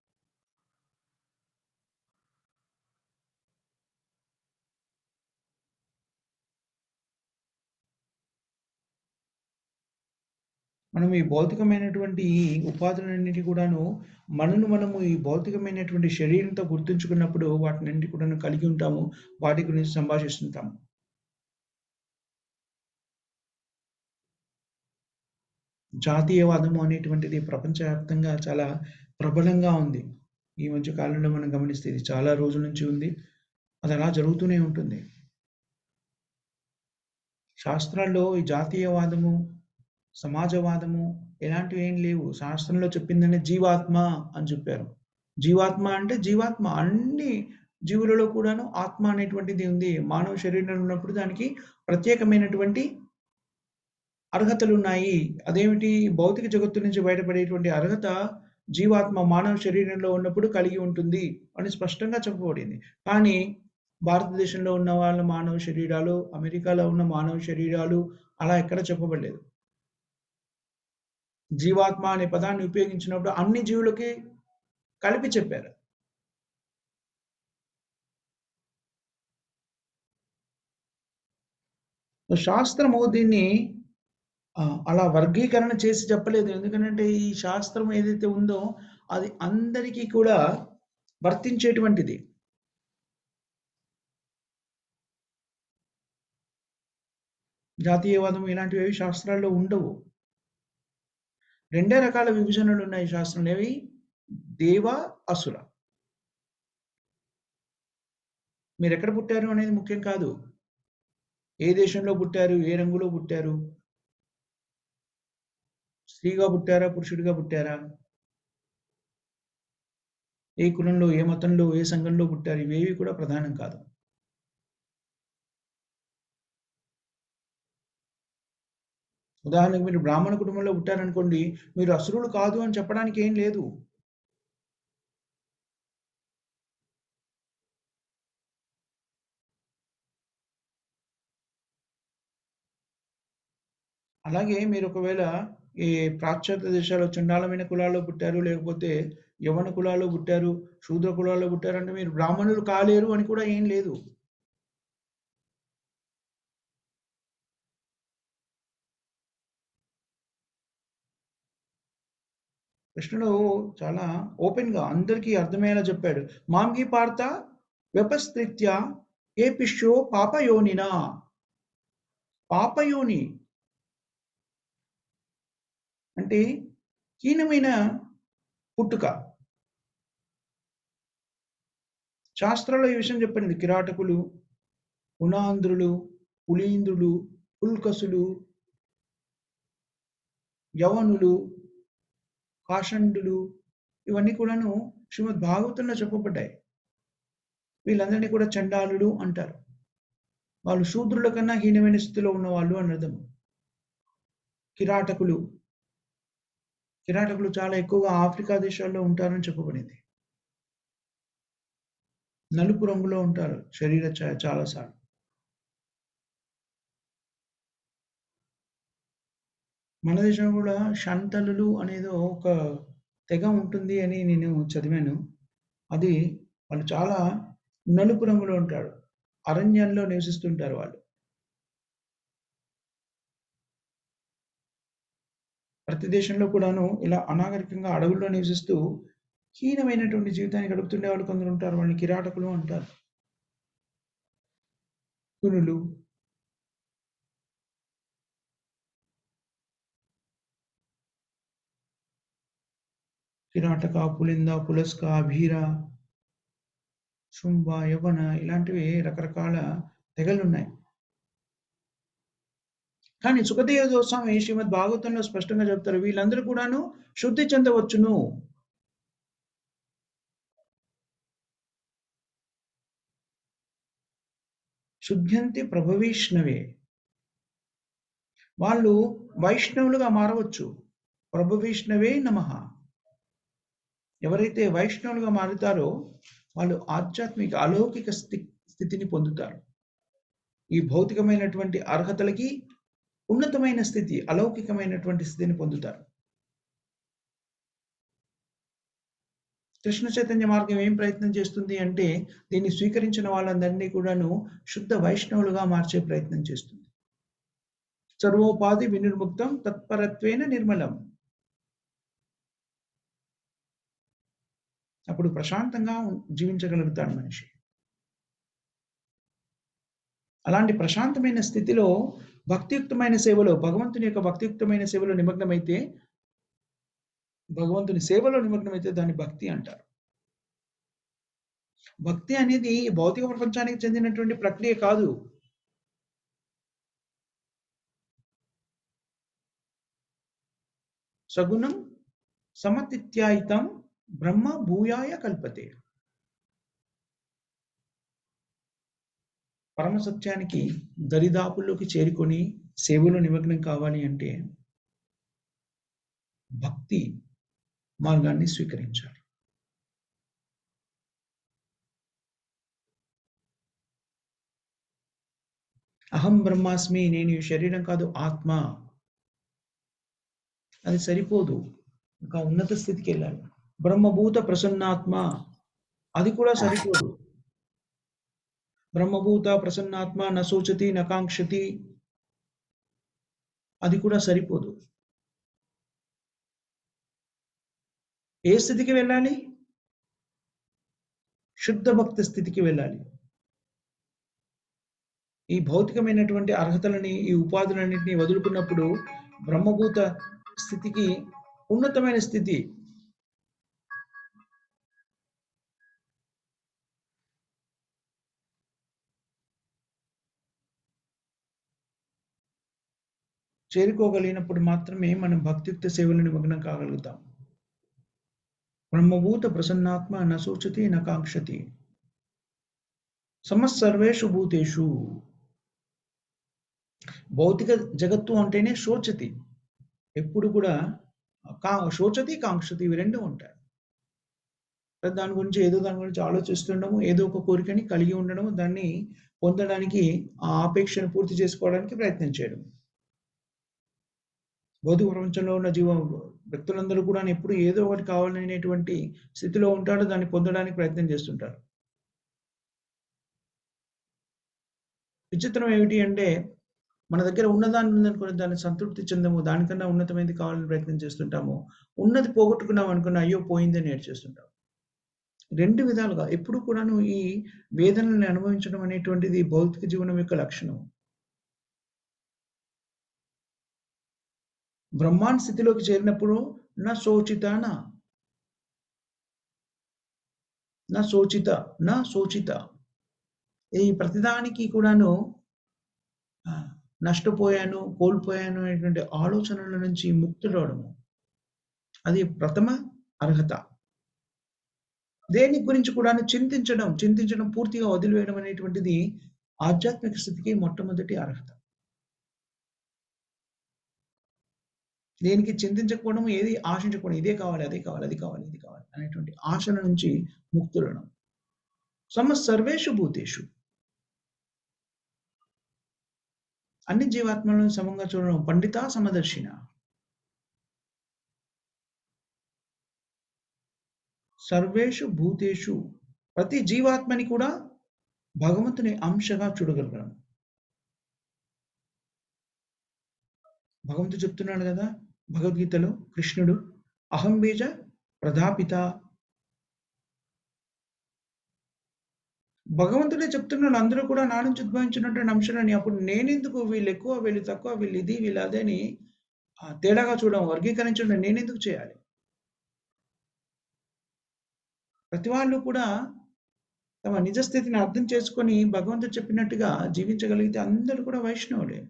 మనం ఈ భౌతికమైనటువంటి ఈ ఉపాధులన్నిటి కూడాను మనము ఈ భౌతికమైనటువంటి శరీరంతో గుర్తుంచుకున్నప్పుడు వాటినన్నిటి కూడాను కలిగి ఉంటాము. వాటి గురించి సంభాషిస్తుంటాము. జాతీయవాదము అనేటువంటిది ప్రపంచవ్యాప్తంగా చాలా ప్రబలంగా ఉంది. ఈ మధ్య కాలంలో మనం గమనిస్తే ఇది చాలా రోజుల నుంచి ఉంది. అది అలా జరుగుతూనే ఉంటుంది. శాస్త్రాల్లో ఈ జాతీయవాదము, సమాజవాదము ఇలాంటివి ఏం లేవు. శాస్త్రంలో చెప్పిందనే జీవాత్మ అని చెప్పారు. జీవాత్మ అంటే జీవాత్మ. అన్ని జీవులలో కూడాను ఆత్మ అనేటువంటిది ఉంది. మానవ శరీరంలో ఉన్నప్పుడు దానికి ప్రత్యేకమైనటువంటి అర్హతలున్నాయి. అదేమిటి? భౌతిక జగత్తు నుంచి బయటపడేటువంటి అర్హత జీవాత్మ మానవ శరీరంలో ఉన్నప్పుడు కలిగి ఉంటుంది అని స్పష్టంగా చెప్పబడింది. కానీ భారతదేశంలో ఉన్న వాళ్ళ మానవ శరీరాలు, అమెరికాలో ఉన్న మానవ శరీరాలు అలా ఎక్కడ చెప్పబడలేదు. జీవాత్మ అనే పదాన్ని ఉపయోగించినప్పుడు అన్ని జీవులకి కలిపి చెప్పారు. శాస్త్రము దీన్ని అలా వర్గీకరణ చేసి చెప్పలేదు. ఎందుకనంటే ఈ శాస్త్రం ఏదైతే ఉందో అది అందరికీ కూడా వర్తించేటువంటిది. జాతీయవాదం ఇలాంటివేవి శాస్త్రాల్లో ఉండవు. రెండే రకాల విభజనలున్నాయి శాస్త్రంలో. ఏవి? దేవ, అసుర. మీరెక్కడ పుట్టారు అనేది ముఖ్యం కాదు. ఏ దేశంలో పుట్టారు? ఏ రంగులో పుట్టారు? స్త్రీగా పుట్టారా? పురుషుడిగా పుట్టారా? ఏ కులంలో, ఏ మతంలో, ఏ సంఘంలో పుట్టారు? ఇవేవి కూడా ప్రధానం కాదు. ఉదాహరణకు మీరు బ్రాహ్మణ కుటుంబంలో పుట్టారనుకోండి, మీరు అసురులు కాదు అని చెప్పడానికి ఏం లేదు. అలాగే మీరు ఒకవేళ ఈ పాశ్చాత్య దేశాల్లో చండాలమైన కులాల్లో పుట్టారు, లేకపోతే యవ్వన కులాల్లో పుట్టారు, శూద్ర కులాల్లో పుట్టారంటే మీరు బ్రాహ్మణులు కాలేరు అని కూడా ఏం లేదు. కృష్ణుడు చాలా ఓపెన్‌గా అందరికీ అర్థమయ్యేలా చెప్పాడు. మాంగి పార్థ వ్యపస్థిత్య ఏపిష్యో పాపయోనినా. పాపయోని అంటే హీనమైన పుట్టుక. శాస్త్రాల్లో ఈ విషయం చెప్పబడింది. కిరాటకులు, ఉనాంధ్రులు, పులీంద్రులు, పుల్కసులు, యవనులు, కాషండులు ఇవన్నీ కూడాను శ్రీమద్ భాగవతంలో చెప్పబడ్డాయి. వీళ్ళందరినీ కూడా చండాలులు అంటారు. వాళ్ళు శూద్రుల కన్నా హీనమైన స్థితిలో ఉన్నవాళ్ళు అని అర్థం. కిరాటకులు కిరాటకులు చాలా ఎక్కువగా ఆఫ్రికా దేశాల్లో ఉంటారని చెప్పబడింది. నలుపు రంగులో ఉంటారు శరీర చాలా సార్లు. మన దేశంలో కూడా షంతలులు అనేది ఒక తెగ ఉంటుంది అని నేను చదివాను. అది వాళ్ళు చాలా నలుపు రంగులో ఉంటారు. అరణ్యంలో నివసిస్తుంటారు వాళ్ళు. ప్రతి దేశంలో కూడాను ఇలా అనాగరికంగా అడవుల్లో నివసిస్తూ హీనమైనటువంటి జీవితాన్ని గడుపుతుండే వాళ్ళు కొందరు ఉంటారు. వాళ్ళని కిరాటకులు అంటారు. కునులు, కిరాటక, పులింద, పులస్క, భీర, శుంభ, యవన ఇలాంటివి రకరకాల తెగలున్నాయి. కానీ సుఖదేవ గోస్వామి శ్రీమద్ భాగవతంలో స్పష్టంగా చెప్తారు. వీళ్ళందరూ కూడాను శుద్ధి చెందవచ్చును. శుద్ధ్యంతి ప్రభవైష్ణవే. వాళ్ళు వైష్ణవులుగా మారవచ్చు. ప్రభవైష్ణవే నమః. ఎవరైతే వైష్ణవులుగా మారుతారో వాళ్ళు ఆధ్యాత్మిక అలౌకిక స్థితిని పొందుతారు. ఈ భౌతికమైనటువంటి అర్హతలకి ఉన్నతమైన స్థితి, అలౌకికమైనటువంటి స్థితిని పొందుతారు. కృష్ణ చైతన్య మార్గం ఏం ప్రయత్నం చేస్తుంది అంటే, దీన్ని స్వీకరించిన వాళ్ళందరినీ కూడాను శుద్ధ వైష్ణవులుగా మార్చే ప్రయత్నం చేస్తుంది. సర్వోపాధి వినిర్ముక్తం తత్పరత్వేన నిర్మలం. అప్పుడు ప్రశాంతంగా జీవించగలుగుతాడు మనిషి. అలాంటి ప్రశాంతమైన స్థితిలో భక్తియుక్తమైన సేవలో, భగవంతుని యొక్క భక్తియుక్తమైన సేవలో నిమగ్నమైతే, భగవంతుని సేవలో నిమగ్నమైతే దాన్ని భక్తి అంటారు. భక్తి అనేది భౌతిక ప్రపంచానికి చెందినటువంటి ప్రక్రియ కాదు. సగుణం సమతిత్యాయితం బ్రహ్మ భూయాయ కల్పతే. పరమసత్యానికి దరిదాపుల్లోకి చేరుకొని సేవలో నిమగ్నం కావాలి అంటే భక్తి మార్గాన్ని స్వీకరించాలి. అహం బ్రహ్మాస్మి, నేను ఈ శరీరం కాదు, ఆత్మ. అది సరిపోదు, ఇంకా ఉన్నత స్థితికి వెళ్ళాలి. బ్రహ్మభూత ప్రసన్నాత్మ, అది కూడా సరిపోదు. బ్రహ్మభూత ప్రసన్నాత్మ న శోచతి న కాంక్షతి, అది కూడా సరిపోదు. ఏ స్థితికి వెళ్ళాలి? శుద్ధ భక్తి స్థితికి వెళ్ళాలి. ఈ భౌతికమైనటువంటి అర్హతలని, ఈ ఉపాధులన్నింటినీ వదులుకున్నప్పుడు బ్రహ్మభూత స్థితికి, ఉన్నతమైన స్థితి, చేరుకోగలిగినప్పుడు మాత్రమే మనం భక్తియుక్త సేవలో నిమగ్నం కాగలుగుతాం. బ్రహ్మభూత ప్రసన్నాత్మ న శోచతి న కాంక్షతి సమస్సర్వేషు భూతేషు. భౌతిక జగత్తు అంటేనే శోచతి, ఎప్పుడు కూడా శోచతి కాంక్షతి, ఇవి రెండు ఉంటాయి. దాని గురించి ఆలోచిస్తుండము, ఏదో ఒక కోరికని కలిగి ఉండడము, దాన్ని పొందడానికి ఆ ఆపేక్షను పూర్తి చేసుకోవడానికి ప్రయత్నం చేయడం. భౌతిక ప్రపంచంలో ఉన్న వ్యక్తులందరూ కూడా ఎప్పుడు ఏదో ఒకటి కావాలనేటువంటి స్థితిలో ఉంటాడు, దాన్ని పొందడానికి ప్రయత్నం చేస్తుంటారు. విచిత్రం ఏమిటి అంటే, మన దగ్గర ఉన్నదాన్ని ఉందనుకుని దాన్ని సంతృప్తి చెందము, దానికన్నా ఉన్నతమైనది కావాలని ప్రయత్నం చేస్తుంటాము. ఉన్నది పోగొట్టుకున్నాం అనుకున్న అయ్యో పోయిందని ఏడ్చేస్తుంటాం. రెండు విధాలుగా ఎప్పుడు కూడాను ఈ వేదనల్ని అనుభవించడం అనేటువంటిది భౌతిక జీవనం యొక్క లక్షణం. బ్రహ్మాండ స్థితిలోకి చేరినప్పుడు నా శోచిత నా శోచిత, ఈ ప్రతిదానికి కూడాను నష్టపోయాను, కోల్పోయాను అనేటువంటి ఆలోచనల నుంచి ముక్తుడవడము, అది ప్రథమ అర్హత. దేని గురించి కూడా చింతించడం పూర్తిగా వదిలివేయడం అనేటువంటిది ఆధ్యాత్మిక స్థితికి మొట్టమొదటి అర్హత. దేనికి చింతించకపోవడం, ఏది ఆశించకపోవడం, ఇదే కావాలి, అదే కావాలి, అది కావాలి, ఇది కావాలి అనేటువంటి ఆశల నుంచి ముక్తుడడం. సర్వేషు భూతేషు, అన్ని జీవాత్మలను సమంగా చూడడం. పండిత సమదర్శిన, సర్వేషు భూతేషు, ప్రతి జీవాత్మని కూడా భగవంతుని అంశగా చూడగలగడం. భగవంతుడు చెప్తున్నాడు కదా భగవద్గీతలో, కృష్ణుడు అహం బీజ ప్రజాపిత. భగవంతుడే చెప్తున్నాడు, అందరూ కూడా నా నుంచి ఉద్భవించినటువంటి అంశాలని. అప్పుడు నేనెందుకు వీళ్ళు ఎక్కువ, వీళ్ళు తక్కువ, వీళ్ళు ఇది, వీళ్ళు అదే అని తేడాగా చూడడం, వర్గీకరించడం నేనెందుకు చేయాలి? ప్రతి వాళ్ళు కూడా తమ నిజ స్థితిని అర్థం చేసుకొని భగవంతుడు చెప్పినట్టుగా జీవించగలిగితే అందరూ కూడా వైష్ణవులే.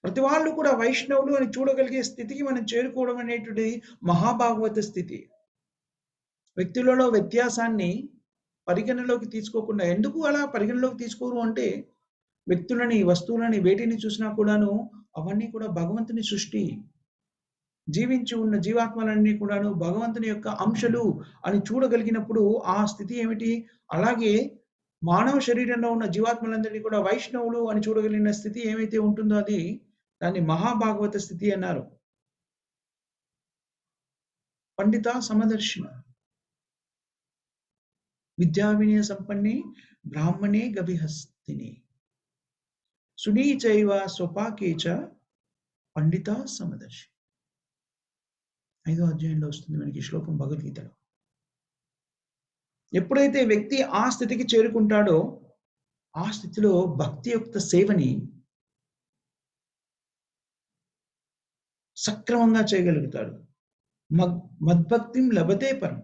ప్రతి వాళ్ళు కూడా వైష్ణవులు అని చూడగలిగే స్థితికి మనం చేరుకోవడం అనేటువంటి మహాభాగవత స్థితి. వ్యక్తులలో వ్యత్యాసాన్ని పరిగణలోకి తీసుకోకుండా ఎందుకు అలా పరిగణలోకి తీసుకోరు అంటే వ్యక్తులని, వస్తువులని వేటిని చూసినా కూడాను అవన్నీ కూడా భగవంతుని సృష్టి. జీవించి ఉన్న జీవాత్మలన్నీ కూడాను భగవంతుని యొక్క అంశలు అని చూడగలిగినప్పుడు ఆ స్థితి ఏమిటి? అలాగే మానవ శరీరంలో ఉన్న జీవాత్మలందరినీ కూడా వైష్ణవులు అని చూడగలిగిన స్థితి ఏమైతే ఉంటుందో అది దాన్ని మహాభాగవత స్థితి అన్నారు. పండిత సమదర్శిన. విద్యా వినయ సంపన్నే బ్రాహ్మణే గవిహస్తిని. సునీ చైవ స్వపాకే చ పండిత సమదర్శి. 5వ అధ్యాయంలో వస్తుంది మనకి ఈ శ్లోకం భగవద్గీతలో. ఎప్పుడైతే వ్యక్తి ఆ స్థితికి చేరుకుంటాడో, ఆ స్థితిలో భక్తియుక్త సేవని సక్రమంగా చేయగలుగుతాడు. మద్ మద్భక్తిం లభతే పరం.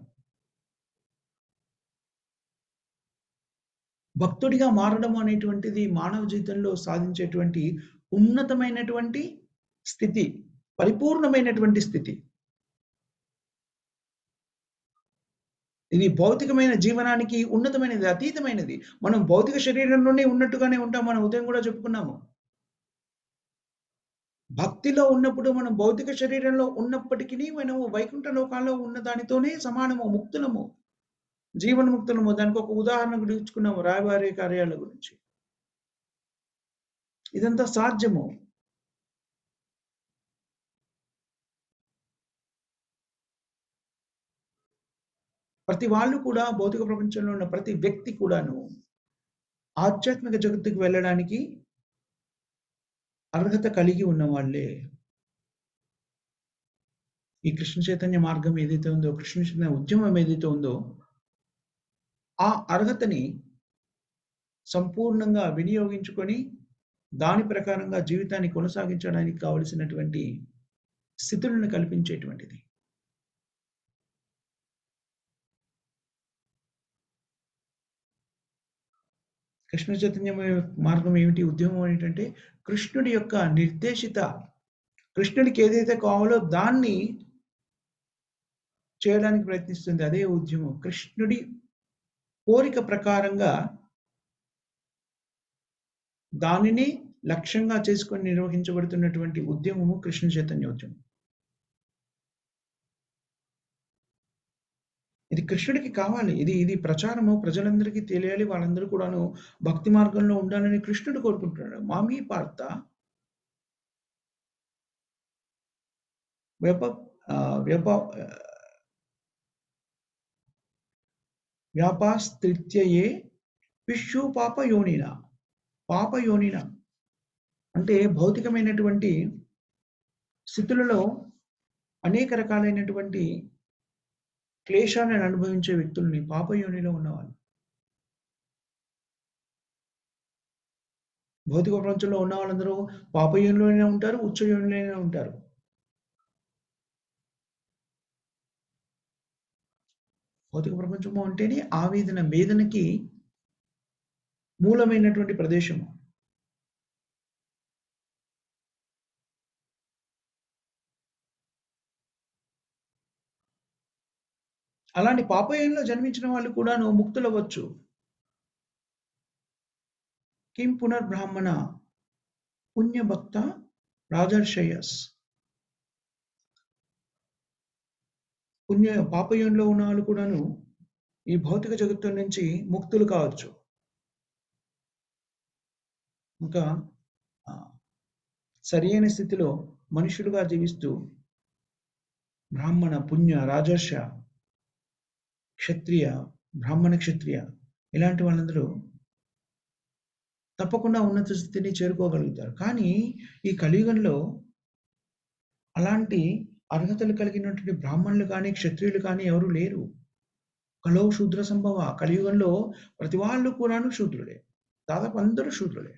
భక్తుడిగా మారడం అనేటువంటిది మానవ జీవితంలో సాధించేటువంటి ఉన్నతమైనటువంటి స్థితి. పరిపూర్ణమైనటువంటి స్థితి. ఇది భౌతికమైన జీవనానికి ఉన్నతమైనది, అతీతమైనది. మనం భౌతిక శరీరంలోనే ఉన్నట్టుగానే ఉంటాం. మనం ఉదయం కూడా చెప్పుకున్నాము. భక్తిలో ఉన్నప్పుడు మనం భౌతిక శరీరంలో ఉన్నప్పటికిని మనము వైకుంఠ లోకాల్లో ఉన్న దానితోనే సమానము, ముక్తులము. జీవన్ముక్తులము. దానికి ఒక ఉదాహరణ కూడా ఇచ్చుకున్నాము రాయబారి కార్యాల గురించి. ఇదంతా సాధ్యము. ప్రతి వాళ్ళు కూడా భౌతిక ప్రపంచంలో ఉన్న ప్రతి వ్యక్తి కూడాను ఆధ్యాత్మిక జగత్తుకు వెళ్ళడానికి అర్హత కలిగి ఉన్నవాళ్ళే. ఈ కృష్ణ చైతన్య మార్గం ఏదైతే ఉందో, కృష్ణ చైతన్య ఉద్యమం ఏదైతే ఉందో, ఆ అర్హతని సంపూర్ణంగా వినియోగించుకొని, దాని ప్రకారంగా జీవితాన్ని కొనసాగించడానికి కావలసినటువంటి స్థితులను కల్పించేటువంటిది. కృష్ణ చైతన్య మార్గం ఏమిటి? ఉద్యమం ఏంటంటే కృష్ణుడి యొక్క నిర్దేశిత కృష్ణుడికి ఏదైతే కావాలో దాన్ని చేయడానికి ప్రయత్నిస్తుంది. అదే ఉద్యమం. కృష్ణుడి కోరిక ప్రకారంగా దానిని లక్ష్యంగా చేసుకొని నిర్వహించబడుతున్నటువంటి ఉద్యమము కృష్ణ చైతన్య ఉద్యమం. ఇది కృష్ణుడికి కావాలి. ఇది ప్రచారము ప్రజలందరికీ తెలియాలి. వాళ్ళందరూ కూడాను భక్తి మార్గంలో ఉండాలని కృష్ణుడు కోరుకుంటున్నాడు. మామీ పార్థ వ్యప వ్యప వ్యాపాస్త్రిత్యయే విష్ణు పాపయోనిన. పాపయోనిన అంటే భౌతికమైనటువంటి స్థితులలో అనేక రకాలైనటువంటి క్లేశాలను అనుభవించే వ్యక్తుల్ని పాపయోనిలో ఉన్నవాళ్ళు. భౌతిక ప్రపంచంలో ఉన్న వాళ్ళందరూ పాపయోనిలోనే ఉంటారు, ఉచ్చయోనిలోనే ఉంటారు. భౌతిక ప్రపంచము అంటేనే ఆవేదన, వేదనకి మూలమైనటువంటి ప్రదేశము. అలాంటి పాపయోనిలో జన్మించిన వాళ్ళు కూడాను ముక్తులవ్వచ్చు. కిం పునర్బ్రాహ్మణ పుణ్యభక్త రాజర్షయస్. పాపయోనిలో ఉన్న వాళ్ళు కూడాను ఈ భౌతిక జగత్తు నుంచి ముక్తులు కావచ్చు. ఇంకా సరియైన స్థితిలో మనుషులుగా జీవిస్తూ బ్రాహ్మణ, పుణ్య, రాజర్ష, క్షత్రియ, బ్రాహ్మణ, క్షత్రియ ఇలాంటి వాళ్ళందరూ తప్పకుండా ఉన్నత స్థితిని చేరుకోగలుగుతారు. కానీ ఈ కలియుగంలో అలాంటి అర్హతలు కలిగినటువంటి బ్రాహ్మణులు కానీ, క్షత్రియులు కానీ ఎవరు లేరు. కలో శూద్ర సంభవ. కలియుగంలో ప్రతి వాళ్ళు కూడాను శూద్రులే. దాదాపు అందరూ శూద్రులే.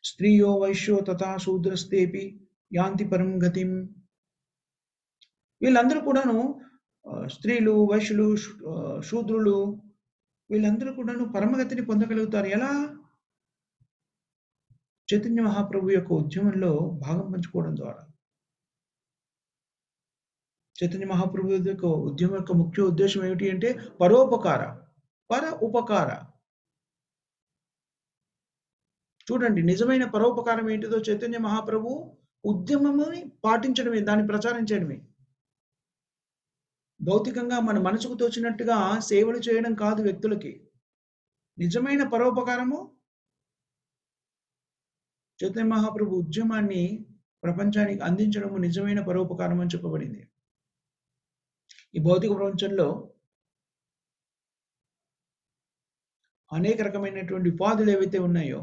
స్త్రియో వైశ్యో తథా శూద్రస్తేపి యాంతి పరం గతిం. వీళ్ళందరూ కూడాను స్త్రీలు, వైశ్యులు, శూద్రులు వీళ్ళందరూ కూడాను పరమగతిని పొందగలుగుతారు. ఎలా? చైతన్య మహాప్రభు యొక్క ఉద్యమంలో భాగం పంచుకోవడం ద్వారా. చైతన్య మహాప్రభు యొక్క ఉద్యమం యొక్క ముఖ్య ఉద్దేశ్యం ఏమిటి అంటే పరోపకార, పర ఉపకార. చూడండి నిజమైన పరోపకారం ఏంటిదో చైతన్య మహాప్రభు ఉద్యమముని పాటించడమే, దాన్ని ప్రచారం చేయడమే. భౌతికంగా మన మనసుకు తోచినట్టుగా సేవలు చేయడం కాదు వ్యక్తులకి. నిజమైన పరోపకారము చైతన్య మహాప్రభు ఉద్యమాన్ని ప్రపంచానికి అందించడము నిజమైన పరోపకారం అని చెప్పబడింది. ఈ భౌతిక ప్రపంచంలో అనేక రకమైనటువంటి ఉపాధులు ఏవైతే ఉన్నాయో,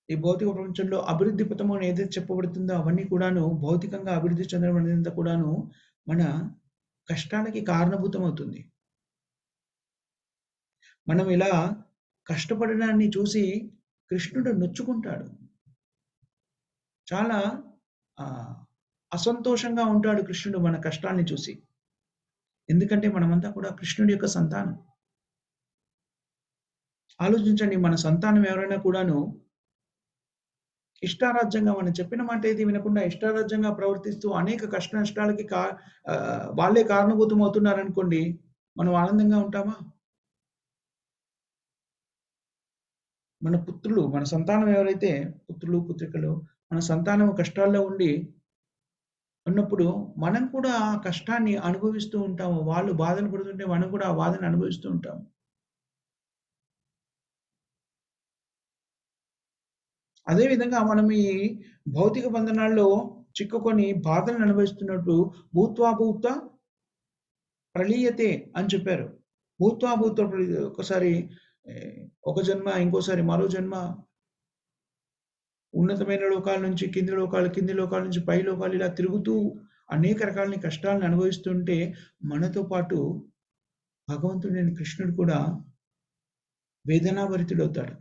ఈ భౌతిక ప్రపంచంలో అభివృద్ధి పథము అని ఏదైతే చెప్పబడుతుందో అవన్నీ కూడాను భౌతికంగా అభివృద్ధి చెందడం అనేది కూడాను మన కష్టానికి కారణభూతమవుతుంది. మనం ఇలా కష్టపడడాన్ని చూసి కృష్ణుడు నొచ్చుకుంటాడు. చాలా అసంతోషంగా ఉంటాడు కృష్ణుడు మన కష్టాన్ని చూసి. ఎందుకంటే మనమంతా కూడా కృష్ణుడి యొక్క సంతానం. ఆలోచించండి, మన సంతానం ఎవరైనా కూడాను ఇష్టారాజ్యంగా మనం చెప్పిన మాట ఏది వినకుండా ఇష్టారాజ్యంగా ప్రవర్తిస్తూ అనేక కష్ట నష్టాలకి వాళ్ళే కారణభూతం అవుతున్నారనుకోండి, మనం ఆనందంగా ఉంటామా? మన పుత్రులు, మన సంతానం ఎవరైతే పుత్రులు, పుత్రికలు మన సంతానం కష్టాల్లో ఉన్నప్పుడు మనం కూడా ఆ కష్టాన్ని అనుభవిస్తూ ఉంటాము. వాళ్ళు బాధలు పడుతుంటే మనం కూడా ఆ బాధను అనుభవిస్తూ ఉంటాము. అదే విధంగా మనం ఈ భౌతిక బంధనాల్లో చిక్కుకొని బాధలను అనుభవిస్తున్నట్టు భూత్వా భూత ప్రలీయతే అని చెప్పారు. భూత్వా భూత ఒకసారి ఒక జన్మ, ఇంకోసారి మరో జన్మ, ఉన్నతమైన లోకాల నుంచి కింది లోకాలు, కింది లోకాల నుంచి పై లోకాలు ఇలా తిరుగుతూ అనేక రకాలని కష్టాలను అనుభవిస్తుంటే మనతో పాటు భగవంతుడైన కృష్ణుడు కూడా వేదనాభరితుడవుతాడు.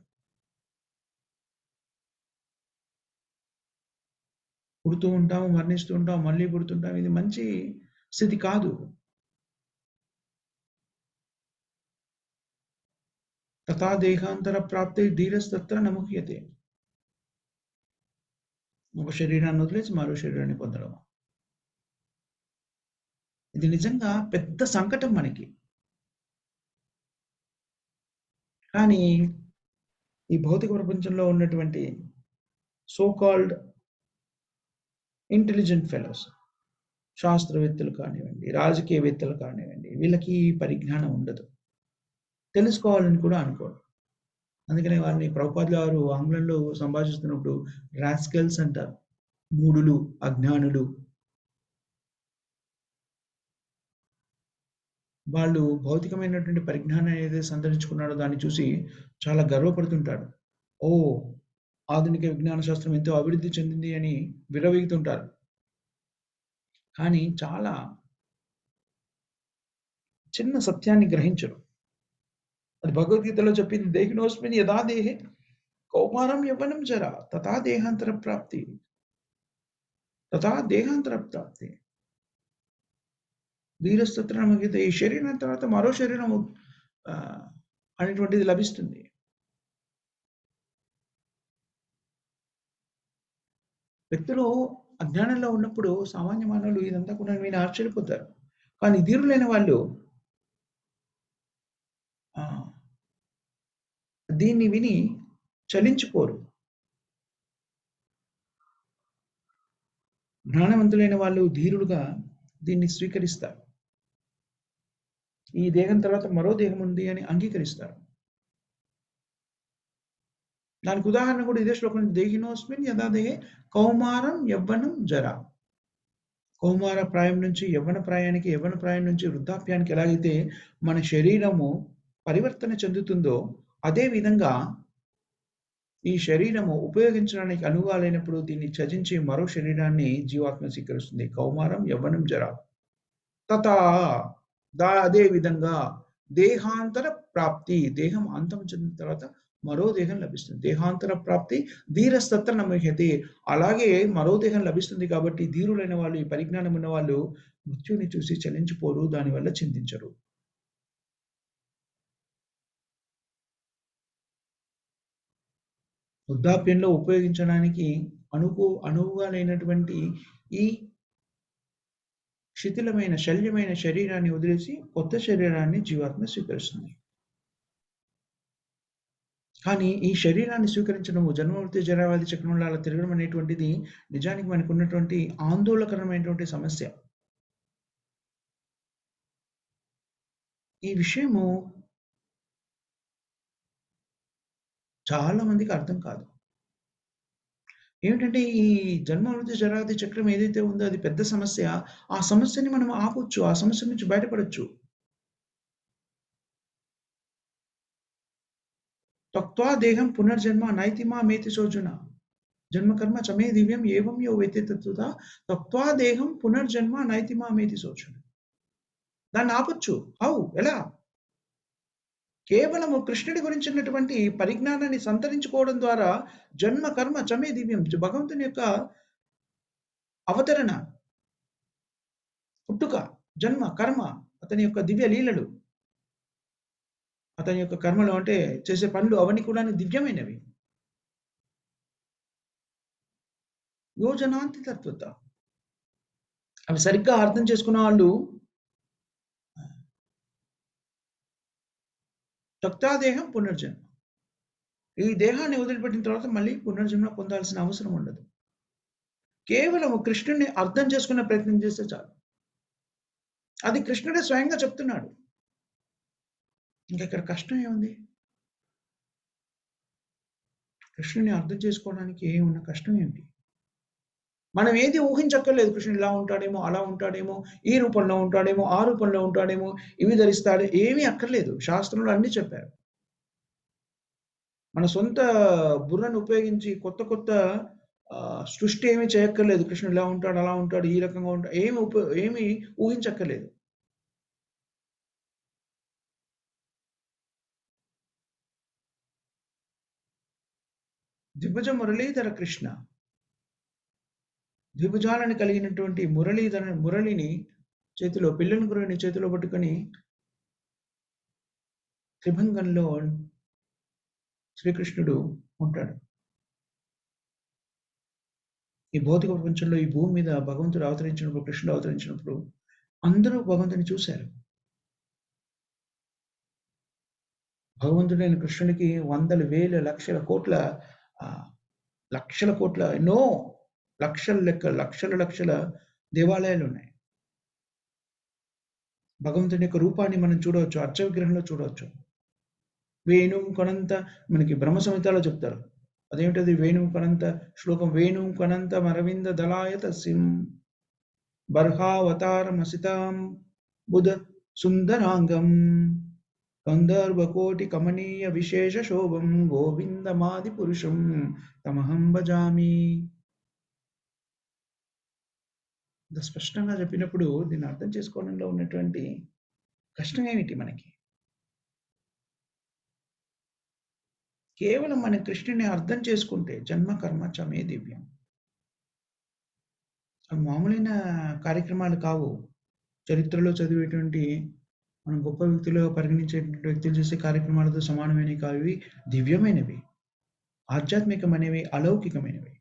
పుడుతూ ఉంటాము, మరణిస్తూ ఉంటాం, మళ్ళీ పుడుతుంటాం. ఇది మంచి స్థితి కాదు. తథా దేహాంతర ప్రాప్తి ధీరస్తత్ర నముహ్యతే. ఒక శరీరాన్ని వదిలేసి మరో శరీరాన్ని పొందడం. ఇది నిజంగా పెద్ద సంకటం మనకి. కానీ ఈ భౌతిక ప్రపంచంలో ఉన్నటువంటి సో కాల్డ్ ఇంటెలిజెంట్ ఫెలోస్, శాస్త్రవేత్తలు కానివ్వండి, రాజకీయవేత్తలు కానివ్వండి, వీళ్ళకి పరిజ్ఞానం ఉండదు. తెలుసుకోవాలని కూడా అనుకోరు. అందుకనే వారిని ప్రభుపాదుల వారు ఆంగ్లంలో సంభాషిస్తున్నప్పుడు రాస్కెల్స్ అంటారు. మూఢులు, అజ్ఞానులు. వాళ్ళు భౌతికమైనటువంటి పరిజ్ఞానం ఏదైతే సంతరించుకున్నాడో దాన్ని చూసి చాలా గర్వపడుతుంటాడు. ఓహ్! ఆధునిక విజ్ఞాన శాస్త్రం ఎంతో అభివృద్ధి చెందింది అని విర్రవీగుతుంటారు. కానీ చాలా చిన్న సత్యాన్ని గ్రహించరు. అది భగవద్గీతలో చెప్పింది దేహినోస్మిన్ యదా దేహే కౌమారం యవ్వనం జరా తథా దేహాంతర ప్రాప్తి. తథా దేహాంతర ప్రాప్తి. ధీరస్తత్ర నముహ్యతే. ఈ శరీరం తర్వాత మరో శరీరం అనేటువంటిది లభిస్తుంది. వ్యక్తులు అజ్ఞానంలో ఉన్నప్పుడు సామాన్య మానవులు ఇదంతా కూడా విని ఆశ్చర్యపోతారు. కానీ ధీరులైన వాళ్ళు దీన్ని విని చలించిపోరు. జ్ఞానవంతులైన వాళ్ళు ధీరులుగా దీన్ని స్వీకరిస్తారు. ఈ దేహం తర్వాత మరో దేహం ఉంది అని అంగీకరిస్తారు. దానికి ఉదాహరణ కూడా ఇదే శ్లోకం, దేహినోస్మిన్ యదా దేహే కౌమారం యవ్వనం జరా. కౌమార ప్రాయం నుంచి యవ్వన ప్రాయానికి, యవ్వన ప్రాయం నుంచి వృద్ధాప్యానికి ఎలాగైతే మన శరీరము పరివర్తన చెందుతుందో అదే విధంగా ఈ శరీరము ఉపయోగించడానికి అనువుగా లేనప్పుడు దీన్ని త్యజించి మరో శరీరాన్ని జీవాత్మ స్వీకరిస్తుంది. కౌమారం యవ్వనం జరా. తథా అదే విధంగా దేహాంతర ప్రాప్తి, దేహం అంతం చెందిన తర్వాత మరో దేహం లభిస్తుంది. దేహాంతర ప్రాప్తి ధీరస్తత్ర నముహ్యతే. అలాగే మరో దేహం లభిస్తుంది కాబట్టి ధీరులైన వాళ్ళు, ఈ పరిజ్ఞానం ఉన్న వాళ్ళు మృత్యుని చూసి చలించిపోరు, దానివల్ల చింతించరు. వృద్ధాప్యంలో ఉపయోగించడానికి అణువుగా లేనటువంటి ఈ శిథిలమైన శల్యమైన శరీరాన్ని వదిలేసి కొత్త శరీరాన్ని జీవాత్మ స్వీకరిస్తుంది. కానీ ఈ శరీరాన్ని స్వీకరించడము జన్మమృత్యు జరావ్యాధి చక్రంలో అలా తిరగడం అనేటువంటిది నిజానికి మనకున్నటువంటి ఆందోళనకరమైనటువంటి సమస్య. ఈ విషయము చాలా మందికి అర్థం కాదు. ఏమిటంటే ఈ జన్మ మృత్యు జరావ్యాధి చక్రం ఏదైతే ఉందో అది పెద్ద సమస్య. ఆ సమస్యని మనం ఆపొచ్చు. ఆ సమస్య నుంచి బయటపడొచ్చు. త్యక్త్వా దేహం పునర్జన్మ నైతి మామేతి సోజున. జన్మ కర్మ చమే దివ్యం ఏవం యో వేత్తి తత్వత త్యక్త్వా దేహం పునర్జన్మ నైతి మామేతి సోజున. దాన్ని ఆపొచ్చు. హౌ? ఎలా? కేవలము కృష్ణుడి గురించినటువంటి పరిజ్ఞానాన్ని సంతరించుకోవడం ద్వారా జన్మ కర్మ చమే దివ్యం భగవంతుని యొక్క అవతరణ, పుట్టుక, జన్మ, కర్మ, అతని యొక్క దివ్య లీలలు, అతని యొక్క కర్మలు అంటే చేసే పనులు అవన్నీ కూడా దివ్యమైనవి. యోజనాంతి తత్వత. అవి సరిగ్గా అర్థం చేసుకున్న వాళ్ళు త్యక్తాదేహం పునర్జన్మ. ఈ దేహాన్ని వదిలిపెట్టిన తర్వాత మళ్ళీ పునర్జన్మ పొందాల్సిన అవసరం ఉండదు. కేవలం కృష్ణుడిని అర్థం చేసుకునే ప్రయత్నం చేస్తే చాలు. అది కృష్ణుడే స్వయంగా చెప్తున్నాడు. ఇక్కడ కష్టం ఏముంది? కృష్ణుడిని అర్థం చేసుకోవడానికి ఉన్న కష్టం ఏంటి? మనం ఏది ఊహించక్కర్లేదు. కృష్ణుడు ఇలా ఉంటాడేమో, అలా ఉంటాడేమో, ఈ రూపంలో ఉంటాడేమో, ఆ రూపంలో ఉంటాడేమో, ఇవి ధరిస్తాడు, ఏమీ అక్కర్లేదు. శాస్త్రంలో అన్నీ చెప్పారు. మన సొంత బుర్రను ఉపయోగించి కొత్త కొత్త సృష్టి ఏమీ చేయక్కర్లేదు. కృష్ణుడు ఇలా ఉంటాడు, అలా ఉంటాడు, ఈ రకంగా ఉంటాడు, ఏమి ఊహించక్కర్లేదు. దివ్వజ మురళీధర కృష్ణ. ద్విభుజాలను కలిగినటువంటి మురళిని చేతిలో, పిల్లని గురువుని చేతిలో పట్టుకొని త్రిభంగంలో శ్రీకృష్ణుడు ఉంటాడు. ఈ భౌతిక ప్రపంచంలో ఈ భూమి మీద భగవంతుడు అవతరించినప్పుడు, కృష్ణుడు అవతరించినప్పుడు అందరూ భగవంతుని చూశారు. భగవంతుడైన కృష్ణునికి వందల వేల లక్షల కోట్ల ఎన్నో లక్షల లెక్క లక్షల దేవాలయాలు ఉన్నాయి. భగవంతుని యొక్క రూపాన్ని మనం చూడవచ్చు. అర్చ విగ్రహంలో చూడవచ్చు. వేణుం కొనంత మనకి బ్రహ్మ సంహితలో చెప్తారు. అదేమిటది వేణుం కొనంత శ్లోకం? వేణుం కొనంత మరవింద దళాయ తస్సిం బర్హావతారమసితాం బుధ సుందరాంగం గంధర్వకోటి కమనీయ విశేష శోభం గోవిందమాది పురుషం తమహం భజామి. స్పష్టంగా చెప్పినప్పుడు దీన్ని అర్థం చేసుకోవడంలో ఉన్నటువంటి కష్టం ఏమిటి మనకి? కేవలం మన కృష్ణుని అర్థం చేసుకుంటే జన్మ కర్మ చమే దివ్యం. అవి మామూలైన కార్యక్రమాలు కావు. చరిత్రలో చదివేటువంటి మనం గొప్ప వ్యక్తులుగా పరిగణించేటువంటి వ్యక్తులు చేసే కార్యక్రమాలతో సమానమైనవి కావు. ఇవి దివ్యమైనవి, ఆధ్యాత్మికమైనవి, అలౌకికమైనవి.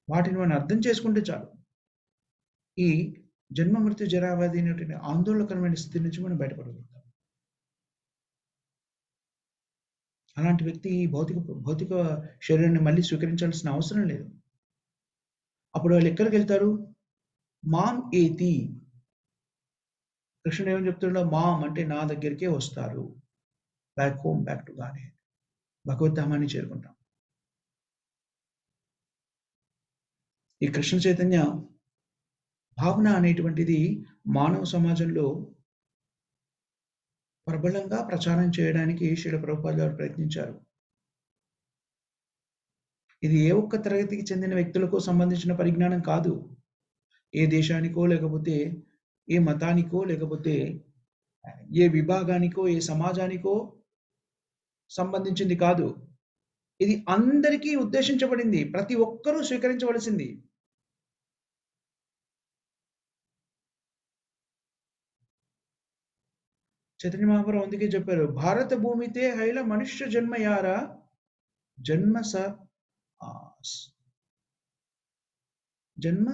వాటిని మనం అర్థం చేసుకుంటే చాలు. ఈ జన్మ మృత్యు జరావ్యాధి అనేటువంటి ఆందోళనకరమైన స్థితి నుంచి మనం బయటపడగలుగుతాం. అలాంటి వ్యక్తి భౌతిక శరీరాన్ని మళ్ళీ స్వీకరించాల్సిన అవసరం లేదు. అప్పుడు వాళ్ళు ఎక్కడికి వెళ్తారు? మాం ఏతి. కృష్ణుడు ఏమని చెప్తున్నాడు? మాం అంటే నా దగ్గరికే వస్తారు. Back home, back to godhead, భగవద్ధామాన్ని చేరుకుంటాం. ఈ కృష్ణ చైతన్య భావన అనేటువంటిది మానవ సమాజంలో ప్రబలంగా ప్రచారం చేయడానికి శ్రీల ప్రభుపాదుల గారు ప్రయత్నించారు. ఇది ఏ ఒక్క తరగతికి చెందిన వ్యక్తులకు సంబంధించిన పరిజ్ఞానం కాదు. ఏ దేశానికో, లేకపోతే ఏ మతానికో, లేకపోతే ఏ విభాగానికో, ఏ సమాజానికో సంబంధించింది కాదు. ఇది అందరికీ ఉద్దేశించబడింది. ప్రతి ఒక్కరూ స్వీకరించవలసింది. చైతన్య మహాప్రభు అందుకే చెప్పారు, భారత భూమితే హైల మనుష్య జన్మ యారా జన్మ జన్మ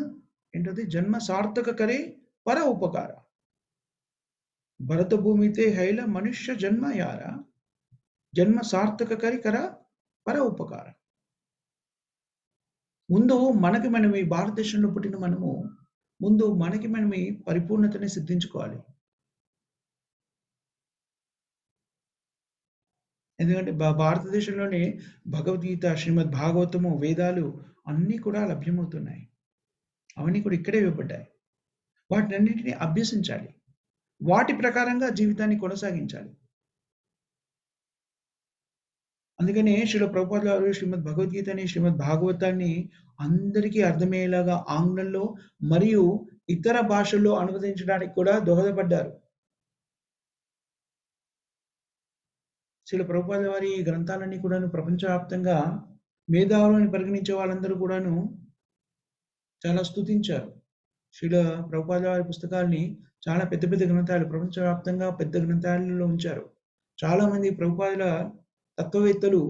ఏంటది? జన్మ సార్థక కరే పర ఉపకార. భరత భూమితే హైల మనుష్య జన్మ యార. జన్మ సార్థక కరి కర పర ఉపకార. ముందు మనకి మనం ఈ భారతదేశంలో పుట్టిన మనము ముందు మనకి మనం ఈ పరిపూర్ణతని సిద్ధించుకోవాలి. ఎందుకంటే భారతదేశంలోనే భగవద్గీత, శ్రీమద్ భాగవతము, వేదాలు అన్నీ కూడా లభ్యమవుతున్నాయి. అవన్నీ కూడా ఇక్కడే ఇవ్వబడ్డాయి. వాటినన్నిటిని అభ్యసించాలి. వాటి ప్రకారంగా జీవితాన్ని కొనసాగించాలి. అందుకనే శ్రీల ప్రభుపాదుల వారు శ్రీమద్ భగవద్గీతని, శ్రీమద్ భాగవతాన్ని అందరికీ అర్థమయ్యేలాగా ఆంగ్లంలో మరియు ఇతర భాషల్లో అనువదించడానికి కూడా దోహదపడ్డారు. శ్రీల ప్రభుపాదుల వారి ఈ గ్రంథాలన్నీ కూడాను ప్రపంచవ్యాప్తంగా మేధావులని పరిగణించే వాళ్ళందరూ కూడాను చాలా స్తుతించారు. శ్రీల ప్రభుపాదుల వారి పుస్తకాల్ని చాలా పెద్ద పెద్ద గ్రంథాలు ప్రపంచవ్యాప్తంగా పెద్ద గ్రంథాలలో ఉంచారు. చాలామంది ప్రభుపాదుల తత్వవేత్తలు,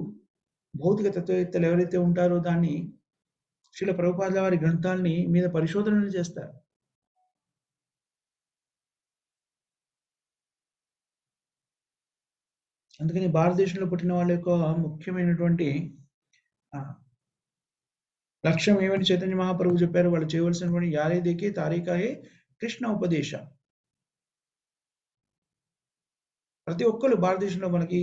భౌతిక తత్వవేత్తలు ఎవరైతే ఉంటారో దాన్ని శ్రీల ప్రభుపాదుల వారి గ్రంథాల్ని మీద పరిశోధనలు చేస్తారు. అందుకని భారతదేశంలో పుట్టిన వాళ్ళ యొక్క ముఖ్యమైనటువంటి లక్ష్యం ఏమని చైతన్య మహాప్రభు చెప్పారు? వాళ్ళు చేయవలసినటువంటి యారే దేకే తారీఖాయే కృష్ణ ఉపదేశ. ప్రతి ఒక్కరు భారతదేశంలో మనకి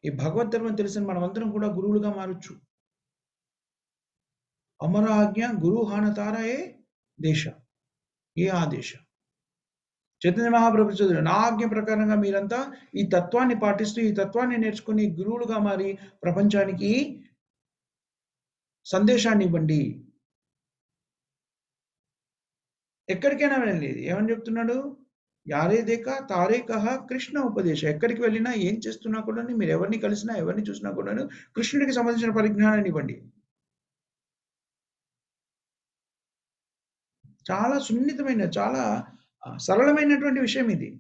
ఈ భగవద్ ధర్మం తెలిసిన మనమందరం కూడా గురువులుగా మారొచ్చు. అమర ఆజ్ఞ గురు హానతారాయే దేశ ఏ ఆదేశ. చైతన్య మహాప్రభు చదువు నా ఆజ్ఞ ప్రకారంగా మీరంతా ఈ తత్వాన్ని పాటిస్తూ ఈ తత్వాన్ని నేర్చుకుని గురువులుగా మారి ప్రపంచానికి సందేశాన్ని ఇవ్వండి. ఎక్కడికైనా వెళ్ళండి. ఏమని చెప్తున్నాడు? యారే దేకా తారే కహా కృష్ణ ఉపదేశ. ఎక్కడికి వెళ్ళినా ఏం చేస్తున్నా కూడా మీరు ఎవరిని కలిసినా ఎవరిని చూసినా కూడాను కృష్ణుడికి సంబంధించిన పరిజ్ఞానాన్ని ఇవ్వండి. చాలా సున్నితమైన, చాలా సరళమైనటువంటి విషయం ఇది.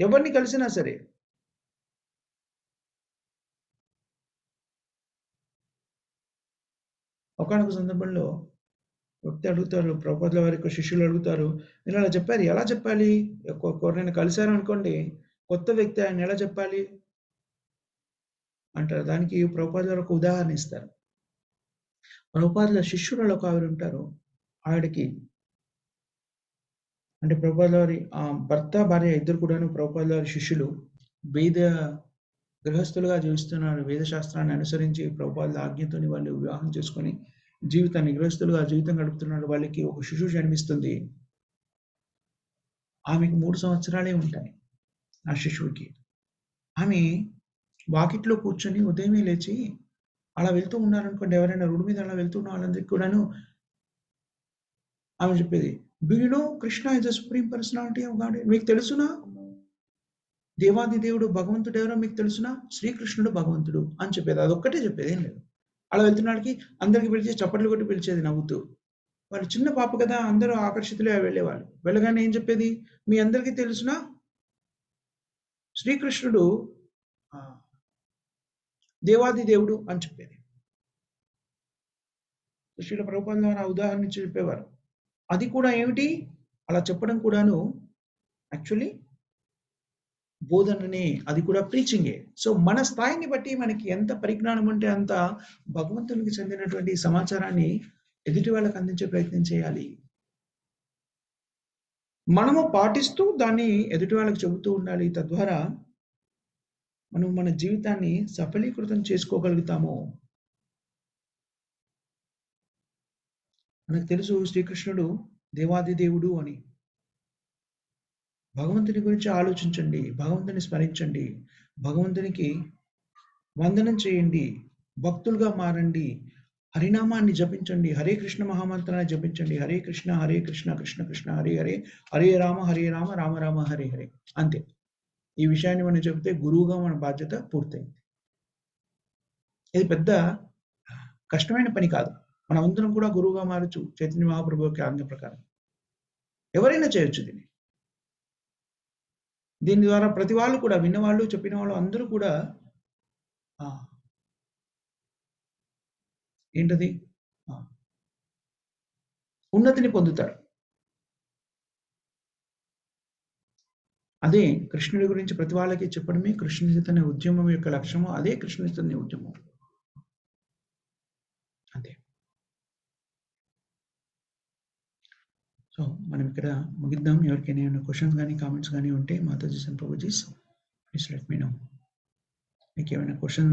ఎవరిని కలిసినా సరే. ఒకానొక సందర్భంలో వ్యక్తి అడుగుతారు, ప్రభుపాదుల వారి యొక్క శిష్యులు అడుగుతారు, "మీరు అలా చెప్పారు, ఎలా చెప్పాలి? ఎవరినైనా కలిసారు అనుకోండి, కొత్త వ్యక్తి ఆయన ఎలా చెప్పాలి?" అంటారు. దానికి ప్రభుపాదుల వారు ఒక ఉదాహరణ ఇస్తారు. ప్రభుపాదుల శిష్యురాలు ఒక ఆవిడ ఉంటారు. ఆవిడకి అంటే ప్రభుపాదుల వారి భర్త, భార్య ఇద్దరు కూడాను ప్రభుపాదుల వారి శిష్యులు. వేద గృహస్థులుగా జీవిస్తున్నారు. వేద శాస్త్రాన్ని అనుసరించి ప్రభుపాదుల ఆజ్ఞతోని వాళ్ళు వివాహం చేసుకొని జీవితాన్ని గృహస్థులుగా జీవితం గడుపుతున్నారు. వాళ్ళకి ఒక శిశువు జన్మిస్తుంది. ఆమెకు 3 సంవత్సరాలే ఉంటాయి ఆ శిశువుకి. ఆమె వాకిట్లో కూర్చొని ఉదయమే లేచి అలా వెళ్తూ ఉన్నారనుకోండి, ఎవరైనా రోడ్డు మీద అలా వెళ్తున్న వాళ్ళందరికీ కూడాను ఆమె చెప్పేది, "do you know Krishna is the supreme personality of God." మీకు తెలుసునా? దేవాది దేవుడు భగవంతుడు ఎవరో మీకు తెలుసునా? శ్రీకృష్ణుడు భగవంతుడు అని చెప్పేది. అదొక్కటే చెప్పేది, ఏం లేదు. అలా వెళ్తున్నాడికి అందరికి పిలిచి చప్పట్లు కొట్టి పిలిచేది నవ్వుతూ. వాళ్ళు చిన్న పాప కదా, అందరూ ఆకర్షితులై వెళ్ళేవాళ్ళు. వెళ్ళగానే ఏం చెప్పేది? "మీ అందరికీ తెలుసునా? శ్రీకృష్ణుడు దేవాది దేవుడు" అని చెప్పేది. శ్రీల ప్రభుపాదుల వారు ఆ ఉదాహరణ ఇచ్చి చెప్పేవారు. అది కూడా ఏమిటి? అలా చెప్పడం కూడాను యాక్చువల్లీ బోధననే, అది కూడా ప్రీచింగే. సో మన స్థాయిని బట్టి మనకి ఎంత పరిజ్ఞానం ఉంటే అంత భగవంతునికి చెందినటువంటి సమాచారాన్ని ఎదుటి వాళ్ళకి అందించే ప్రయత్నం చేయాలి. మనము పాటిస్తూ దాన్ని ఎదుటి వాళ్ళకి చెబుతూ ఉండాలి. తద్వారా మనం మన జీవితాన్ని సఫలీకృతం చేసుకోగలుగుతాము. మనకు తెలుసు శ్రీకృష్ణుడు దేవాది దేవుడు అని. భగవంతుని గురించి ఆలోచించండి. భగవంతుని స్మరించండి. భగవంతునికి వందనం చేయండి. భక్తులుగా మారండి. హరినామాన్ని జపించండి. హరే కృష్ణ మహామంత్రాన్ని జపించండి. హరే కృష్ణ, హరే కృష్ణ, కృష్ణ కృష్ణ హరే హరే, హరే రామ, రామ రామ హరే హరే. అంతే. ఈ విషయాన్ని మనం చెబితే గురువుగా మన బాధ్యత పూర్తయింది. ఇది పెద్ద కష్టమైన పని కాదు. మనమందరం కూడా గురువుగా మారొచ్చు చైతన్య మహాప్రభు యొక్క ఆజ్ఞ ప్రకారం. ఎవరైనా చేయొచ్చు దీన్ని. దీని ద్వారా ప్రతి వాళ్ళు కూడా, విన్నవాళ్ళు, చెప్పిన వాళ్ళు అందరూ కూడా ఏంటది? ఉన్నతిని పొందుతారు. అదే కృష్ణుడి గురించి ప్రతి వాళ్ళకి చెప్పడమే కృష్ణ చైతన్య ఉద్యమం యొక్క లక్ష్యము. అదే కృష్ణ చైతన్య ఉద్యమం. అంతే. సో, మనం ఇక్కడ ముగిద్దాం. ఎవరికైనా ఏమైనా క్వెషన్స్ గాని, కామెంట్స్ గాని ఉంటే మాతాజీస్ అండ్ ప్రభుజీస్ ప్లీజ్ లెట్ మీ నో. మీకేమైనా క్వెషన్